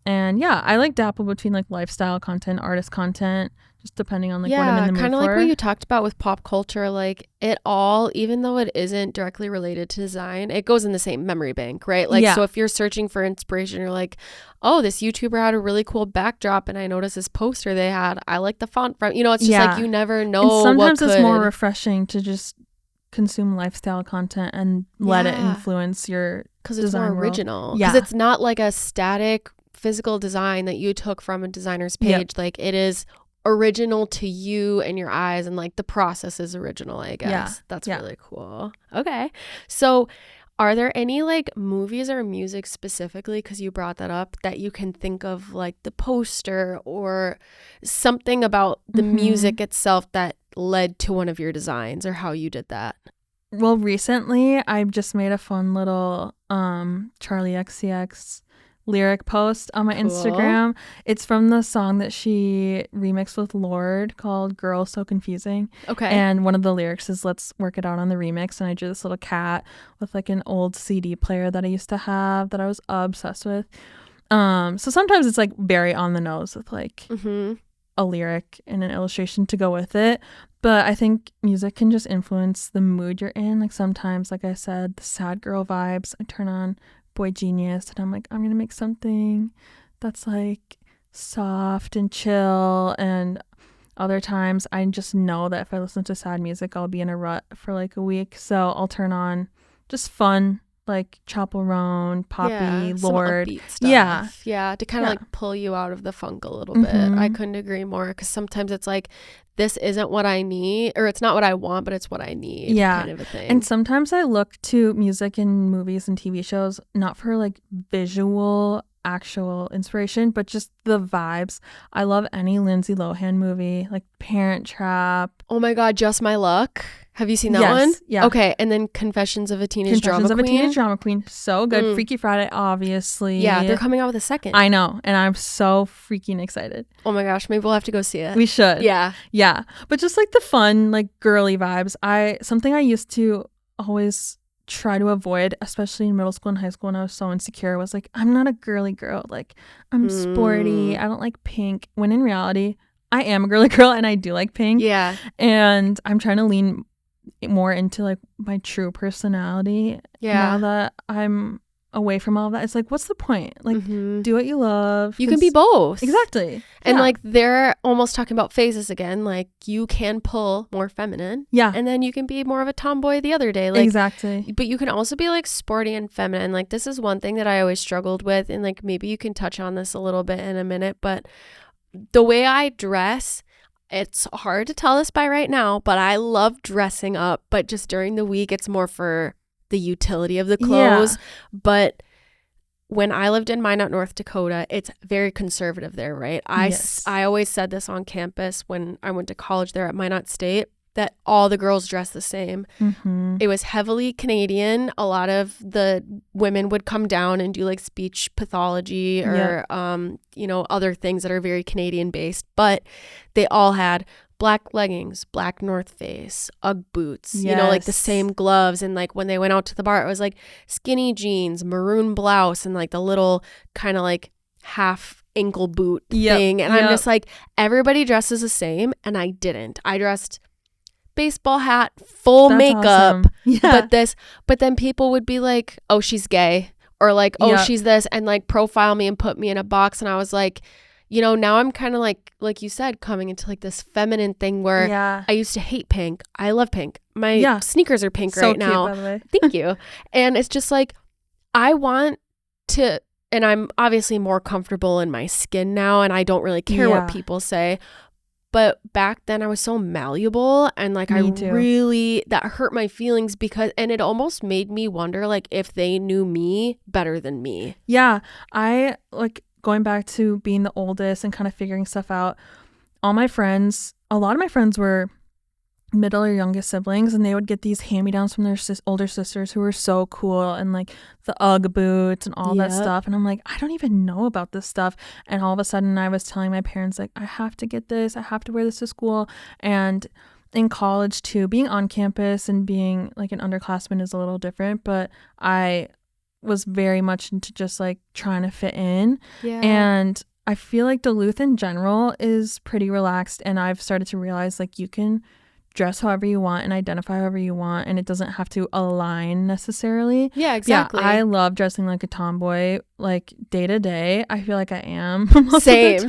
And yeah, I like dabble between like lifestyle content, artist content, just depending on like what I'm in the mood for. Kind of like what you talked about with pop culture, like it all, even though it isn't directly related to design, it goes in the same memory bank, right? Like, so if you're searching for inspiration, you're like, oh, this YouTuber had a really cool backdrop and I noticed this poster they had. I like the font from, it's just like, you never know. And sometimes it's more refreshing to just consume lifestyle content and let it influence your because it's more original. Yeah, because it's not like a static physical design that you took from a designer's page. Like it is original to you and your eyes, and like the process is original, I guess. That's really cool. Okay, so are there any like movies or music specifically, because you brought that up, that you can think of, like the poster or something about the music itself that led to one of your designs, or how you did that? Well, recently I've just made a fun little Charlie XCX lyric post on my Instagram. It's from the song that she remixed with Lorde called Girl So Confusing. Okay. And one of the lyrics is, let's work it out on the remix. And I drew this little cat with like an old CD player that I used to have that I was obsessed with. So sometimes it's like very on the nose with like a lyric and an illustration to go with it. But I think music can just influence the mood you're in. Like sometimes, like I said, the sad girl vibes, I turn on Boy Genius and I'm like, I'm gonna make something that's like soft and chill. And other times I just know that if I listen to sad music, I'll be in a rut for like a week, so I'll turn on just fun like Chappell Roan, Poppy, Lorde, stuff. To kind of like pull you out of the funk a little bit. I couldn't agree more, because sometimes it's like, this isn't what I need, or it's not what I want, but it's what I need, kind of a thing. And sometimes I look to music in movies and TV shows not for like visual actual inspiration, but just the vibes. I love any Lindsay Lohan movie, like Parent Trap. Oh my God, Just My Luck. Have you seen that one? Yeah. Okay, and then Confessions of a Teenage Drama Queen. So good. Freaky Friday, obviously. Yeah, they're coming out with a second. I know, and I'm so freaking excited. Oh my gosh, maybe we'll have to go see it. We should. Yeah. But just like the fun, like girly vibes. Something I used to always try to avoid, especially in middle school and high school when I was so insecure, was like, I'm not a girly girl. Like, I'm sporty. I don't like pink. When in reality, I am a girly girl and I do like pink. Yeah. And I'm trying to lean more into like my true personality. Now that I'm away from all of that, it's like, what's the point? Like, do what you love. You can be both. Exactly. And like, they're almost talking about phases again. Like, you can pull more feminine. Yeah. And then you can be more of a tomboy the other day. Like, exactly. But you can also be like sporty and feminine. Like, this is one thing that I always struggled with. And like, maybe you can touch on this a little bit in a minute. But the way I dress, it's hard to tell this by right now, but I love dressing up. But just during the week, it's more for the utility of the clothes. But when I lived in Minot, North Dakota, it's very conservative there, right? I always said this on campus when I went to college there at Minot State, that all the girls dress the same. It was heavily Canadian. A lot of the women would come down and do like speech pathology or other things that are very Canadian based, but they all had black leggings, black North Face, Ugg boots, like the same gloves. And like when they went out to the bar, it was like skinny jeans, maroon blouse, and like the little kind of like half ankle boot thing. And I'm just like, everybody dresses the same. And I didn't. I dressed baseball hat, full makeup. Awesome. But then people would be like, oh, she's gay, or like, oh, she's this, and like profile me and put me in a box. And I was like, now I'm kind of like you said, coming into like this feminine thing where I used to hate pink. I love pink. My sneakers are pink right now. By the way. Thank you. And it's just like, I want to, and I'm obviously more comfortable in my skin now, and I don't really care what people say. But back then I was so malleable, and like that hurt my feelings, and it almost made me wonder like if they knew me better than me. Yeah. I like going back to being the oldest and kind of figuring stuff out. A lot of my friends were middle or youngest siblings, and they would get these hand-me-downs from their older sisters who were so cool, and like the Ugg boots and all that stuff. And I'm like, I don't even know about this stuff. And all of a sudden I was telling my parents, like, I have to get this, I have to wear this to school. And in college too, being on campus and being like an underclassman is a little different, but I was very much into just like trying to fit in. And I feel like Duluth in general is pretty relaxed, and I've started to realize like you can dress however you want and identify however you want, and it doesn't have to align necessarily. Yeah, exactly. I love dressing like a tomboy, like day to day. I feel like I am same,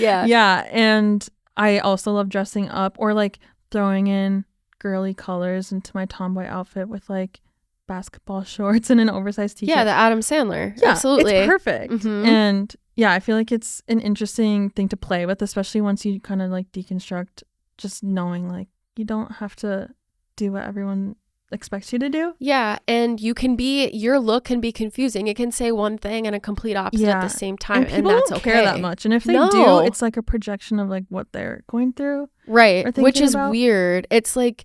yeah. And I also love dressing up or like throwing in girly colors into my tomboy outfit with like basketball shorts and an oversized t-shirt. Yeah, the Adam Sandler. Yeah, absolutely. It's perfect. And yeah, I feel like it's an interesting thing to play with, especially once you kind of like deconstruct, just knowing like you don't have to do what everyone expects you to do. Yeah, and your look can be confusing. It can say one thing and a complete opposite at the same time, and people that's don't okay. care that much. And if they do, it's like a projection of like what they're going through. Right, which is weird. It's like,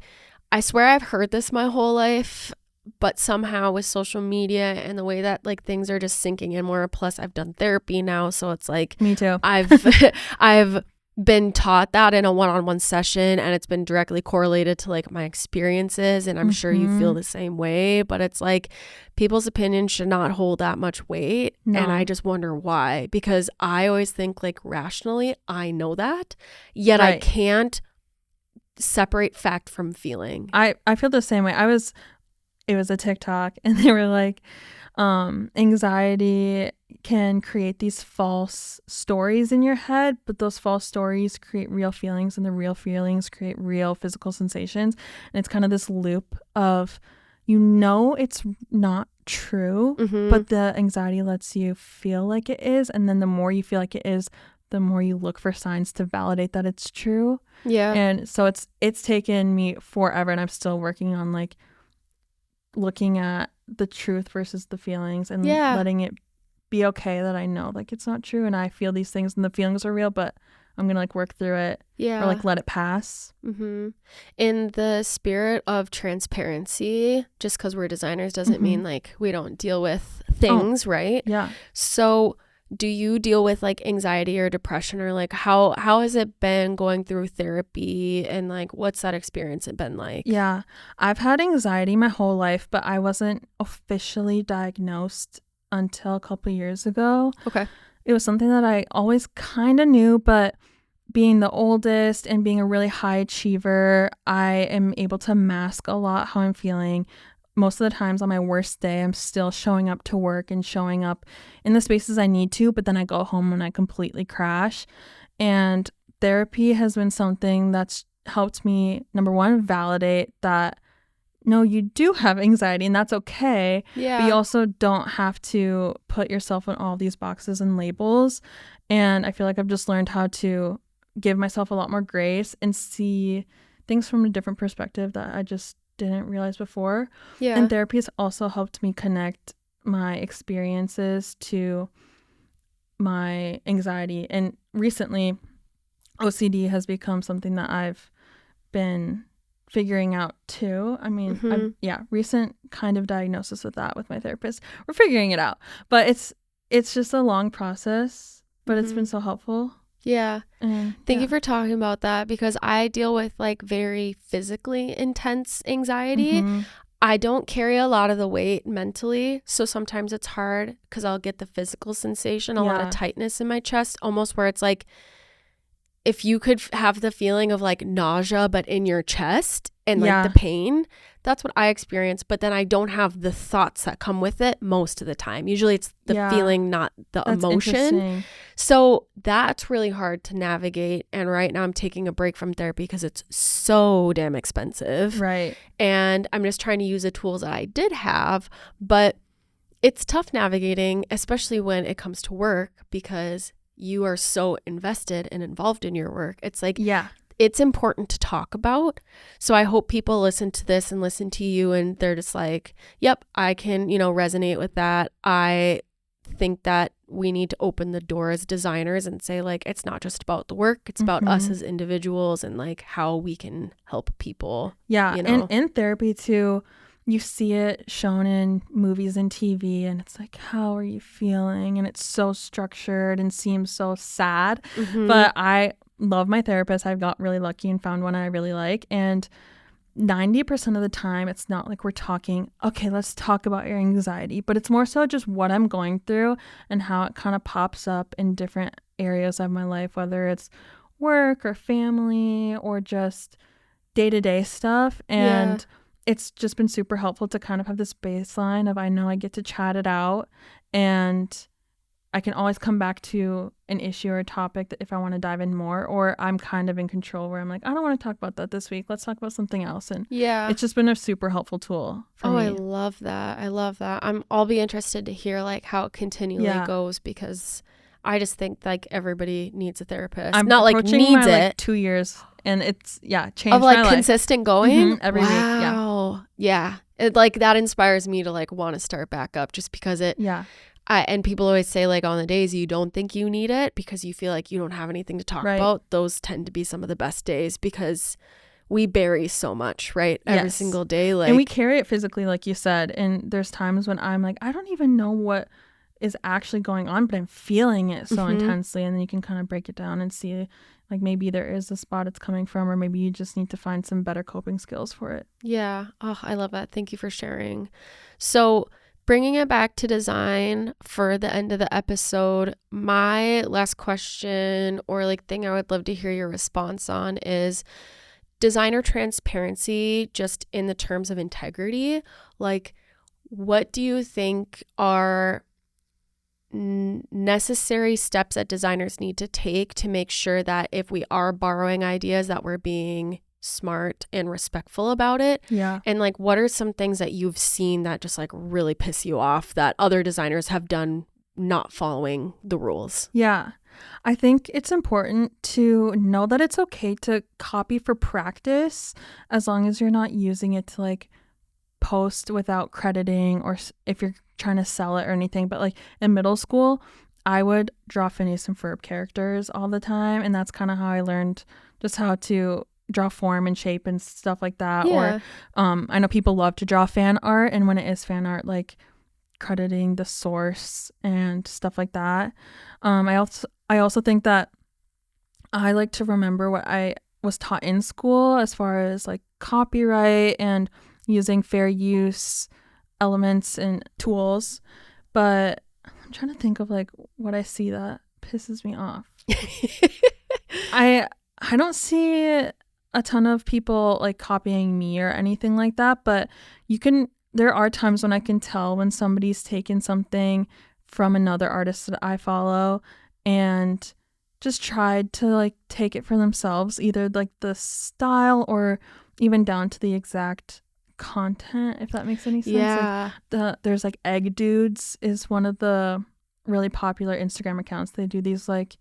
I swear I've heard this my whole life, but somehow with social media and the way that like things are just sinking in more, plus I've done therapy now, so it's like me too. I've been taught that in a one-on-one session, and it's been directly correlated to like my experiences, and I'm sure you feel the same way, but it's like people's opinions should not hold that much weight. No. And I just wonder why, because I always think like rationally I know that, yet I can't separate fact from feeling. I feel the same way. It was a TikTok, and they were like, anxiety can create these false stories in your head, but those false stories create real feelings, and the real feelings create real physical sensations. And it's kind of this loop of, it's not true, but the anxiety lets you feel like it is. And then the more you feel like it is, the more you look for signs to validate that it's true. Yeah. And so it's taken me forever, and I'm still working on like looking at the truth versus the feelings, and letting it be okay that I know like it's not true and I feel these things and the feelings are real, but I'm gonna like work through it, or like let it pass. In the spirit of transparency, just because we're designers doesn't mean like we don't deal with things, right? Yeah. So do you deal with like anxiety or depression, or like how has it been going through therapy, and like what's that experience been like? Yeah, I've had anxiety my whole life, but I wasn't officially diagnosed until a couple years ago. Okay. It was something that I always kind of knew, but being the oldest and being a really high achiever, I am able to mask a lot how I'm feeling. Most of the times on my worst day, I'm still showing up to work and showing up in the spaces I need to, but then I go home and I completely crash. And therapy has been something that's helped me, number one, validate that, no, you do have anxiety and that's okay. Yeah. But you also don't have to put yourself in all these boxes and labels. And I feel like I've just learned how to give myself a lot more grace and see things from a different perspective that I just didn't realize before. Yeah. And therapy has also helped me connect my experiences to my anxiety. And recently, OCD has become something that I've been figuring out too. I mean, recent kind of diagnosis with that with my therapist. We're figuring it out, but it's just a long process, but it's been so helpful. Yeah. Thank you for talking about that, because I deal with like very physically intense anxiety. I don't carry a lot of the weight mentally, so sometimes it's hard because I'll get the physical sensation, a lot of tightness in my chest, almost where it's like if you could have the feeling of like nausea but in your chest and like the pain. That's what I experience, but then I don't have the thoughts that come with it most of the time. Usually it's the feeling, not the emotion. So that's really hard to navigate. And right now I'm taking a break from therapy because it's so damn expensive. Right. And I'm just trying to use the tools that I did have, but it's tough navigating, especially when it comes to work, because you are so invested and involved in your work. It's like, it's important to talk about. So I hope people listen to this and listen to you and they're just like, yep, I can, resonate with that. I think that we need to open the door as designers and say like, it's not just about the work, it's about us as individuals and like how we can help people. Yeah. And in therapy too, you see it shown in movies and TV, and it's like, how are you feeling? And it's so structured and seems so sad. But I love my therapist. I got really lucky and found one I really like. And 90% of the time, it's not like we're talking, okay, let's talk about your anxiety, but it's more so just what I'm going through and how it kind of pops up in different areas of my life, whether it's work or family or just day-to-day stuff. And it's just been super helpful to kind of have this baseline of, I know I get to chat it out and I can always come back to an issue or a topic that if I want to dive in more, or I'm kind of in control where I'm like, I don't want to talk about that this week. Let's talk about something else. And it's just been a super helpful tool for me. I love that. I'll be interested to hear like how it continually goes, because I just think like everybody needs a therapist. I'm not like needs my, it. Like 2 years, and it's changed of like my consistent going every week. Yeah. It like that inspires me to like want to start back up, just because it. And people always say like on the days you don't think you need it because you feel like you don't have anything to talk about, those tend to be some of the best days, because we bury so much, right? Every single day. Like, and we carry it physically, like you said. And there's times when I'm like, I don't even know what is actually going on, but I'm feeling it so intensely. And then you can kind of break it down and see like maybe there is a spot it's coming from, or maybe you just need to find some better coping skills for it. Yeah. Oh, I love that. Thank you for sharing. So bringing it back to design for the end of the episode, my last question or like thing I would love to hear your response on is designer transparency, just in the terms of integrity. Like, what do you think are necessary steps that designers need to take to make sure that if we are borrowing ideas, that we're being smart and respectful about it? And like, what are some things that you've seen that just like really piss you off that other designers have done not following the rules? I think it's important to know that it's okay to copy for practice, as long as you're not using it to like post without crediting, or if you're trying to sell it or anything. But like in middle school, I would draw Phineas and Ferb characters all the time, and that's kind of how I learned just how to draw form and shape and stuff like that. Or I know people love to draw fan art, and when it is fan art, like crediting the source and stuff like that. I also think that I like to remember what I was taught in school as far as like copyright and using fair use elements and tools. But I'm trying to think of like what I see that pisses me off. I don't see a ton of people like copying me or anything like that, but there are times when I can tell when somebody's taken something from another artist that I follow and just tried to like take it for themselves, either like the style or even down to the exact content, if that makes any sense. Like there's like Egg Dudes is one of the really popular Instagram accounts. They do these like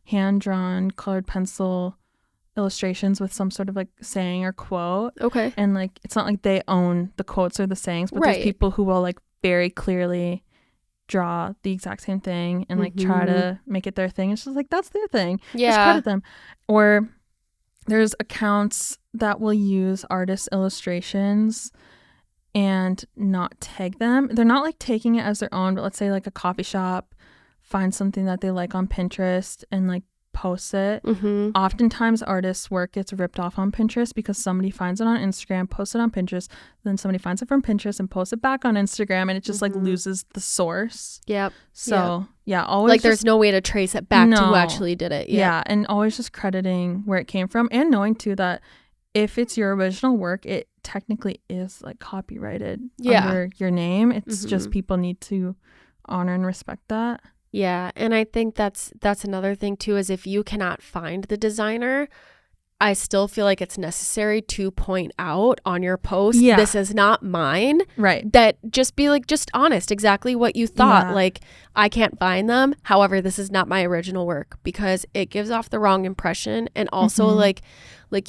hand-drawn colored pencil illustrations with some sort of like saying or quote. And like it's not like they own the quotes or the sayings, but there's people who will like very clearly draw the exact same thing and like try to make it their thing. It's just like, that's their thing. Just credit them. Or there's accounts that will use artist illustrations and not tag them. They're not like taking it as their own, but let's say like a coffee shop finds something that they like on Pinterest and like posts it. Oftentimes artists' work gets ripped off on Pinterest because somebody finds it on Instagram, posts it on Pinterest, then somebody finds it from Pinterest and posts it back on Instagram, and it just like loses the source. So always like there's no way to trace it back to who actually did it. And always just crediting where it came from, and knowing too that if it's your original work, it technically is like copyrighted under your name. It's just people need to honor and respect that. And I think that's another thing too, is if you cannot find the designer, I still feel like it's necessary to point out on your post, this is not mine. That just be like, just honest, exactly what you thought. Like, I can't find them. However, this is not my original work, because it gives off the wrong impression. And also like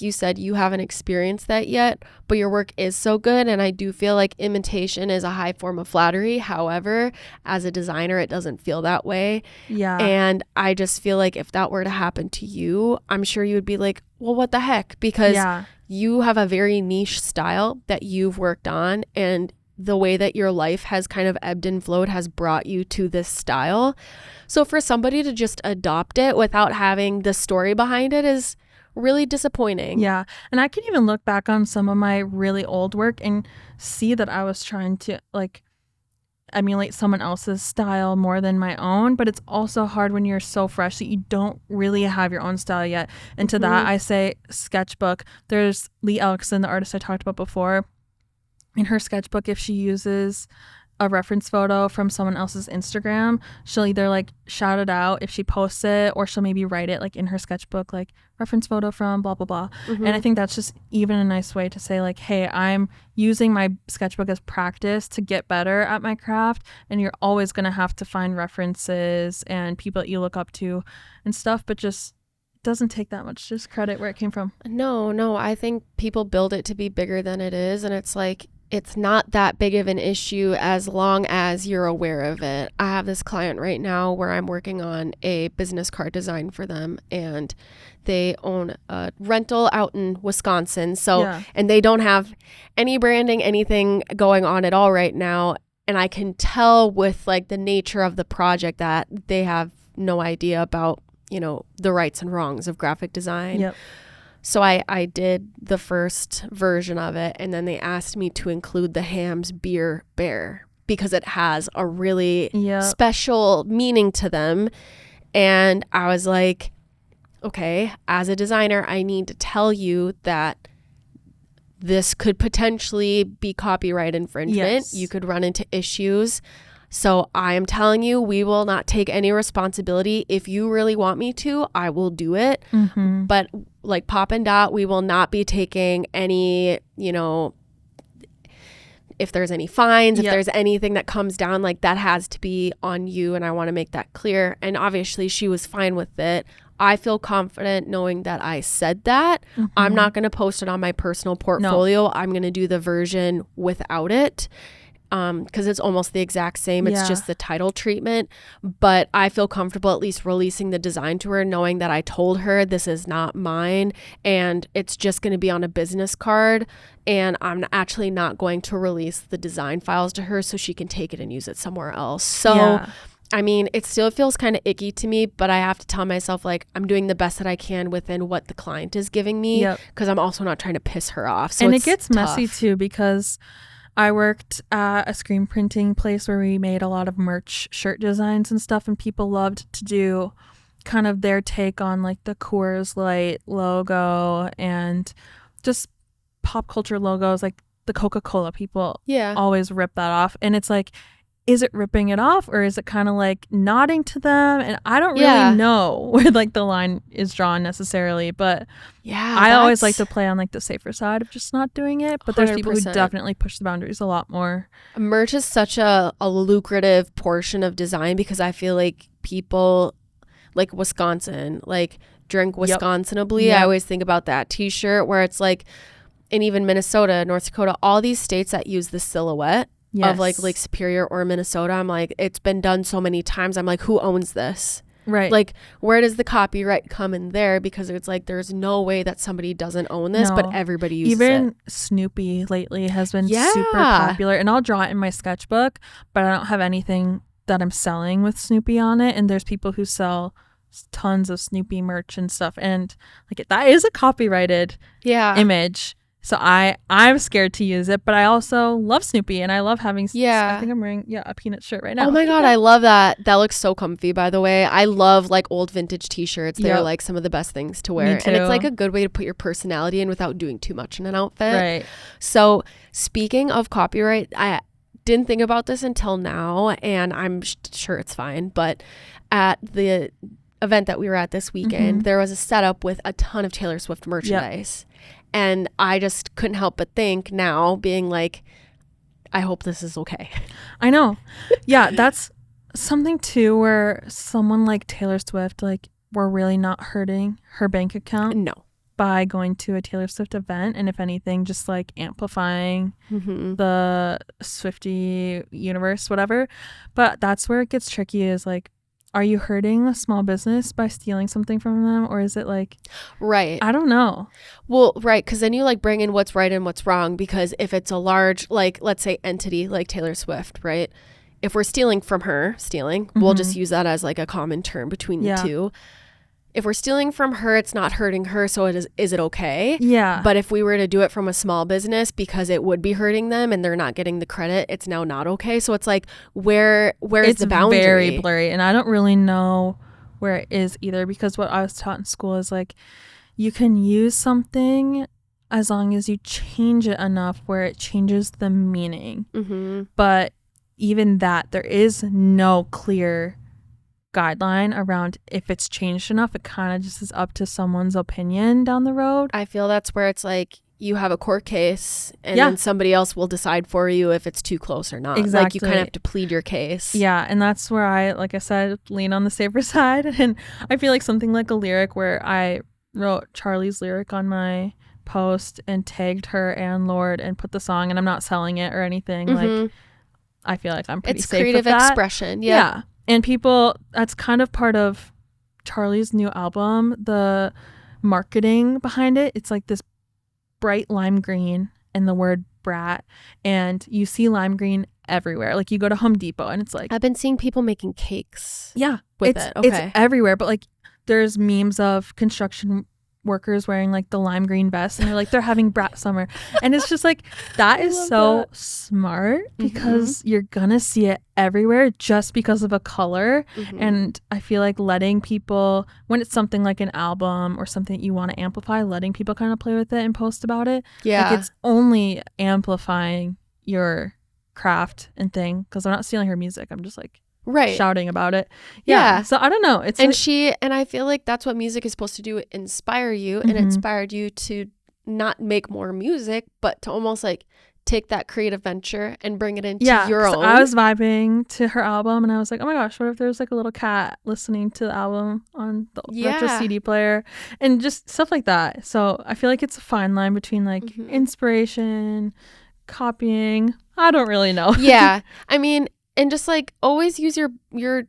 you said, you haven't experienced that yet, but your work is so good. And I do feel like imitation is a high form of flattery. However, as a designer, it doesn't feel that way. And I just feel like if that were to happen to you, I'm sure you would be like, well, what the heck? Because you have a very niche style that you've worked on, and the way that your life has kind of ebbed and flowed has brought you to this style. So for somebody to just adopt it without having the story behind it is really disappointing. And I can even look back on some of my really old work and see that I was trying to like emulate someone else's style more than my own, but it's also hard when you're so fresh that you don't really have your own style yet. And to that I say sketchbook. There's Lee Elkson, the artist I talked about before. In her sketchbook, if she uses a reference photo from someone else's Instagram, she'll either like shout it out if she posts it, or she'll maybe write it like in her sketchbook, like reference photo from blah blah blah. And I think that's just even a nice way to say like, hey, I'm using my sketchbook as practice to get better at my craft, and you're always going to have to find references and people that you look up to and stuff, but just doesn't take that much, just credit where it came from. No, I think people build it to be bigger than it is, and it's like, it's not that big of an issue as long as you're aware of it. I have this client right now where I'm working on a business card design for them, and they own a rental out in Wisconsin. So, and they don't have any branding, anything going on at all right now. And I can tell with like the nature of the project that they have no idea about, you know, the rights and wrongs of graphic design. Yep. So I did the first version of it, and then they asked me to include the Ham's Beer Bear because it has a really special meaning to them. And I was like, okay, as a designer, I need to tell you that this could potentially be copyright infringement. Yes. You could run into issues. So I am telling you, we will not take any responsibility. If you really want me to, I will do it. But like Pop and Dot, we will not be taking any, you know, if there's any fines, if there's anything that comes down, like that has to be on you. And I want to make that clear. And obviously she was fine with it. I feel confident knowing that I said that. I'm not going to post it on my personal portfolio. No. I'm going to do the version without it. Because it's almost the exact same. It's just the title treatment. But I feel comfortable at least releasing the design to her, knowing that I told her this is not mine and it's just going to be on a business card. And I'm actually not going to release the design files to her so she can take it and use it somewhere else. So, I mean, it still feels kind of icky to me, but I have to tell myself, like, I'm doing the best that I can within what the client is giving me, because I'm also not trying to piss her off. So and it gets messy too, because I worked at a screen printing place where we made a lot of merch shirt designs and stuff, and people loved to do kind of their take on like the Coors Light logo and just pop culture logos, like the Coca-Cola. People always rip that off, and it's like, is it ripping it off or is it kind of like nodding to them? And I don't really know where like the line is drawn necessarily, but I always like to play on like the safer side of just not doing it. But there's people who definitely push the boundaries a lot more. Merch is such a lucrative portion of design, because I feel like people like Wisconsin, like drink Wisconsinably. I always think about that t-shirt where it's like, and even Minnesota, North Dakota, all these states that use the silhouette of like Lake Superior or Minnesota. I'm like, it's been done so many times. I'm like, who owns this? Right. Like, where does the copyright come in there? Because it's like, there's no way that somebody doesn't own this, but everybody uses it. Even Snoopy lately has been super popular, and I'll draw it in my sketchbook, but I don't have anything that I'm selling with Snoopy on it. And there's people who sell tons of Snoopy merch and stuff, and like that is a copyrighted image. So I'm scared to use it, but I also love Snoopy, and I love having, I think I'm wearing, a Peanut shirt right now. Oh my God, I love that. That looks so comfy, by the way. I love like old vintage t-shirts. They're like some of the best things to wear. And it's like a good way to put your personality in without doing too much in an outfit. Right. So speaking of copyright, I didn't think about this until now, and I'm sure it's fine, but at the event that we were at this weekend, there was a setup with a ton of Taylor Swift merchandise. And I just couldn't help but think now, being like, I hope this is okay. I know. Yeah, that's something too, where someone like Taylor Swift, like, we're really not hurting her bank account by going to a Taylor Swift event. And if anything, just like amplifying the Swiftie universe, whatever. But that's where it gets tricky, is like, are you hurting a small business by stealing something from them? Or is it like, I don't know. Well, right. Because then you like bring in what's right and what's wrong. Because if it's a large, like, let's say entity like Taylor Swift, right? If we're stealing from her, we'll just use that as like a common term between the two. If we're stealing from her, it's not hurting her. So is it okay? Yeah. But if we were to do it from a small business, because it would be hurting them and they're not getting the credit, it's now not okay. So it's like, where's the boundary? It's very blurry. And I don't really know where it is either, because what I was taught in school is like, you can use something as long as you change it enough where it changes the meaning. But even that, there is no clear guideline around if it's changed enough. It kind of just is up to someone's opinion down the road. I feel that's where it's like you have a court case and then somebody else will decide for you if it's too close or not. Exactly. Like you kind of have to plead your case. Yeah, and that's where I, like I said, lean on the safer side. And I feel like something like a lyric where I wrote Charlie's lyric on my post and tagged her and Lord and put the song, and I'm not selling it or anything. Like, I feel like I'm pretty safe with that. It's creative expression. Yeah. And people, that's kind of part of Charlie's new album, the marketing behind it. It's like this bright lime green and the word brat, and you see lime green everywhere. Like you go to Home Depot and it's like, I've been seeing people making cakes with it. It's everywhere. But like there's memes of construction workers wearing like the lime green vest and they're having brat summer, and it's just like that is so smart because you're gonna see it everywhere just because of a color. And I feel like letting people, when it's something like an album or something you want to amplify, letting people kind of play with it and post about it, like it's only amplifying your craft and thing, because I'm not stealing her music, I'm just like shouting about it. So I don't know, it's and I feel like that's what music is supposed to do, inspire you, and it inspired you to not make more music but to almost like take that creative venture and bring it into your own. I was vibing to her album and I was like, oh my gosh, what if there's like a little cat listening to the album on the retro CD player and just stuff like that. So I feel like it's a fine line between like inspiration, copying, I don't really know. I mean, and just like always use your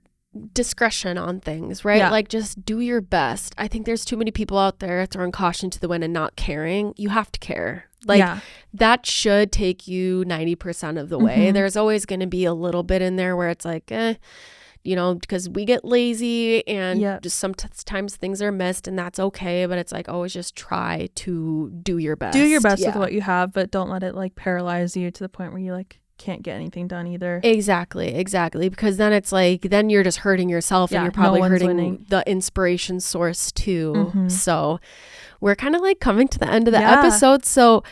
discretion on things, right? Like just do your best. I think there's too many people out there throwing caution to the wind and not caring. You have to care. Like that should take you 90% of the way. There's always going to be a little bit in there where it's like, you know, because we get lazy and just sometimes things are missed, and that's okay. But it's like always just try to do your best. Do your best with what you have, but don't let it like paralyze you to the point where you like can't get anything done either. Exactly, because then it's like then you're just hurting yourself, and you're probably hurting the inspiration source too. So we're kind of like coming to the end of the episode, so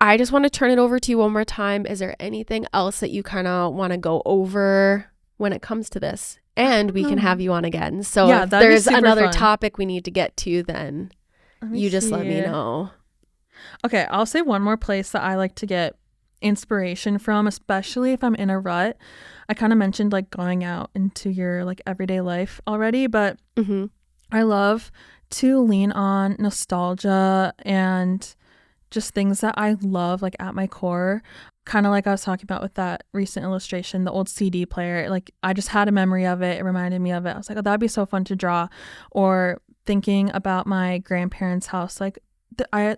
I just want to turn it over to you one more time. Is there anything else that you kind of want to go over when it comes to this? And we can have you on again, so if there's another topic we need to get to, then you just let me know. Okay, I'll say one more place that I like to get inspiration from, especially if I'm in a rut. I kind of mentioned like going out into your like everyday life already, but I love to lean on nostalgia and just things that I love like at my core, kind of like I was talking about with that recent illustration, the old CD player. Like I just had a memory of it, it reminded me of it. I was like, oh, that'd be so fun to draw. Or thinking about my grandparents' house, like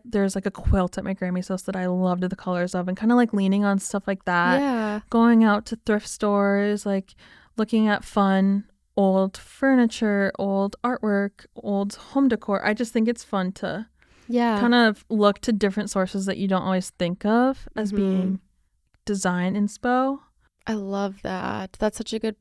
there's like a quilt at my Grammy's house that I loved the colors of, and kind of like leaning on stuff like that. Going out to thrift stores, like looking at fun old furniture, old artwork, old home decor. I just think it's fun to kind of look to different sources that you don't always think of as being design inspo. I love that. That's such a good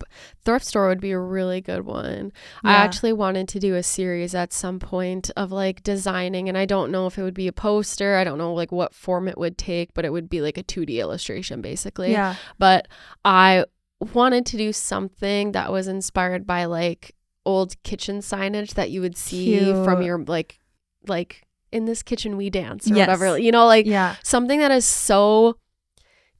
thrift store would be a really good one. I actually wanted to do a series at some point of like designing, and I don't know if it would be a poster. I don't know like what form it would take, but it would be like a 2D illustration basically. But I wanted to do something that was inspired by like old kitchen signage that you would see from your like in this kitchen we dance or whatever, you know, like something that is so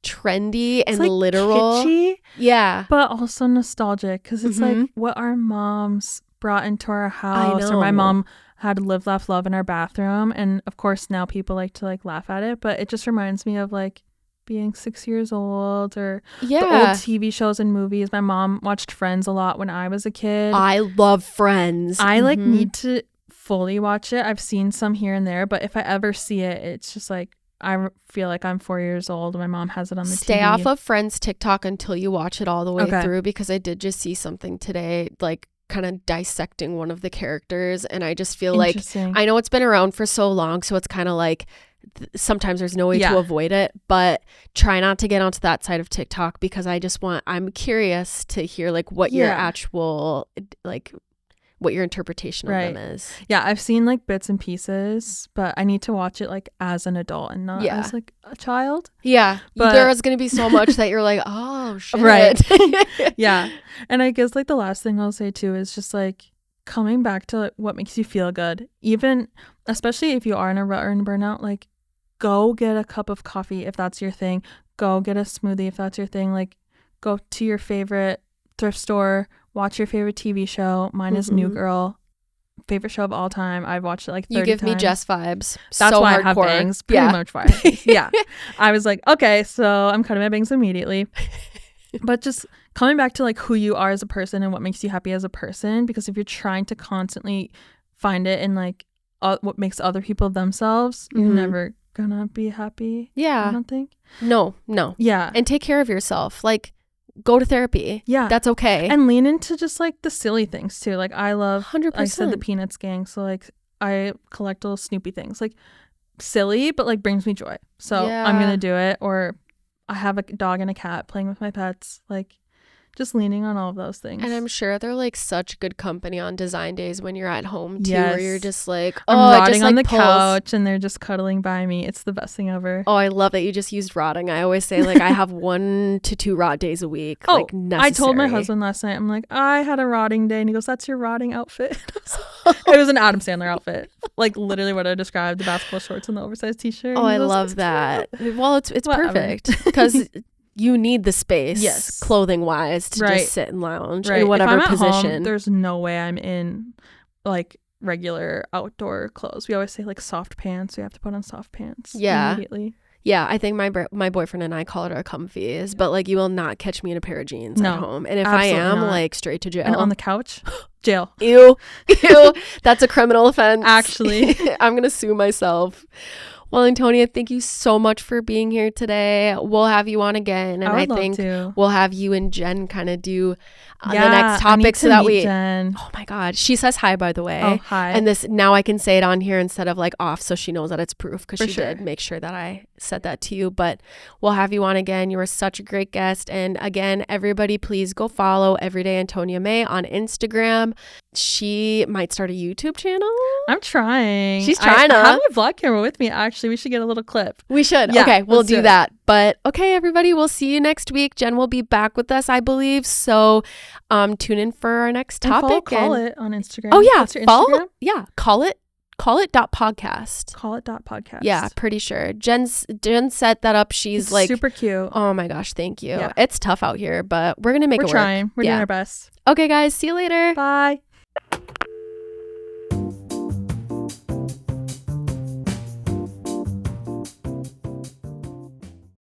trendy and like literal, kitschy, but also nostalgic, because it's like what our moms brought into our house, or my mom had Live Laugh Love in our bathroom, and of course now people like to like laugh at it, but it just reminds me of like being 6 years old, or the old TV shows and movies. My mom watched Friends a lot when I was a kid. I love Friends. I like need to fully watch it. I've seen some here and there, but if I ever see it, it's just like I feel like I'm 4 years old. My mom has it on the TV. Stay off of Friends TikTok until you watch it all the way through, because I did just see something today, like kind of dissecting one of the characters, and I just feel like I know it's been around for so long, so it's kind of like sometimes there's no way to avoid it, but try not to get onto that side of TikTok, because I'm curious to hear like what your actual like what your interpretation of them is. Yeah, I've seen like bits and pieces, but I need to watch it like as an adult and not as like a child. Yeah, but there's gonna be so much that you're like, oh shit. Right. Yeah. And I guess like the last thing I'll say too is just like coming back to like, what makes you feel good, even especially if you are in a rut or in burnout. Like, go get a cup of coffee if that's your thing. Go get a smoothie if that's your thing. Like, go to your favorite thrift store, watch your favorite TV show. Mine is New Girl. Favorite show of all time. I've watched it like 30 times. You give me Jess vibes. That's so why hardcore. I have bangs. Pretty much why. Yeah. I was like, okay, so I'm cutting my bangs immediately. But just coming back to like who you are as a person and what makes you happy as a person, because if you're trying to constantly find it in like what makes other people themselves, you're never gonna be happy. Yeah. I don't think. No. Yeah. And take care of yourself. Like, go to therapy. Yeah. That's okay. And lean into just like the silly things too. Like, I love 100%. I said the Peanuts gang, so like I collect little Snoopy things. Like, silly but like brings me joy. So I'm gonna do it. Or I have a dog and a cat, playing with my pets. Like, just leaning on all of those things. And I'm sure they're like such good company on design days when you're at home too, where you're just like, I'm rotting on the couch and they're just cuddling by me. It's the best thing ever. Oh, I love that you just used rotting. I always say like I have 1 to 2 rot days a week. Like, necessary. I told my husband last night, I'm like, I had a rotting day, and he goes, that's your rotting outfit? It was an Adam Sandler outfit, like literally what I described: the basketball shorts and the oversized t-shirt. Oh, I love that. Well, it's perfect because you need the space, clothing wise, to just sit and lounge in whatever position. Home, there's no way I'm in like regular outdoor clothes. We always say like soft pants. We have to put on soft pants immediately. Yeah, I think my boyfriend and I call it our comfies, but like you will not catch me in a pair of jeans at home. And if I am, like, straight to jail. And on the couch, jail. Ew. That's a criminal offense. Actually. I'm going to sue myself. Well, Antonia, thank you so much for being here today. We'll have you on again. And I think we'll have you and Jen kind of do the next topic so that Jen. Oh my God. She says hi, by the way. Oh, hi. And this, now I can say it on here instead of like off, so she knows that it's proof, because she did make sure that I said that to you. But we'll have you on again. You were such a great guest. And again, everybody, please go follow Everyday Antonia May on Instagram. She might start a YouTube channel. I'm trying. She's trying to. I have my vlog camera with me, actually. We should get a little clip. We should. Yeah, okay, we'll do that. But okay, everybody, we'll see you next week. Jen will be back with us, I believe. So tune in for our next topic. Call it on Instagram. Oh, yeah. What's your Instagram? Call it .podcast. Call it .podcast. Yeah, pretty sure. Jen set that up. She's like super cute. Oh my gosh, thank you. Yeah. It's tough out here, but we're going to make it work. We're trying. We're doing our best. Okay, guys. See you later. Bye.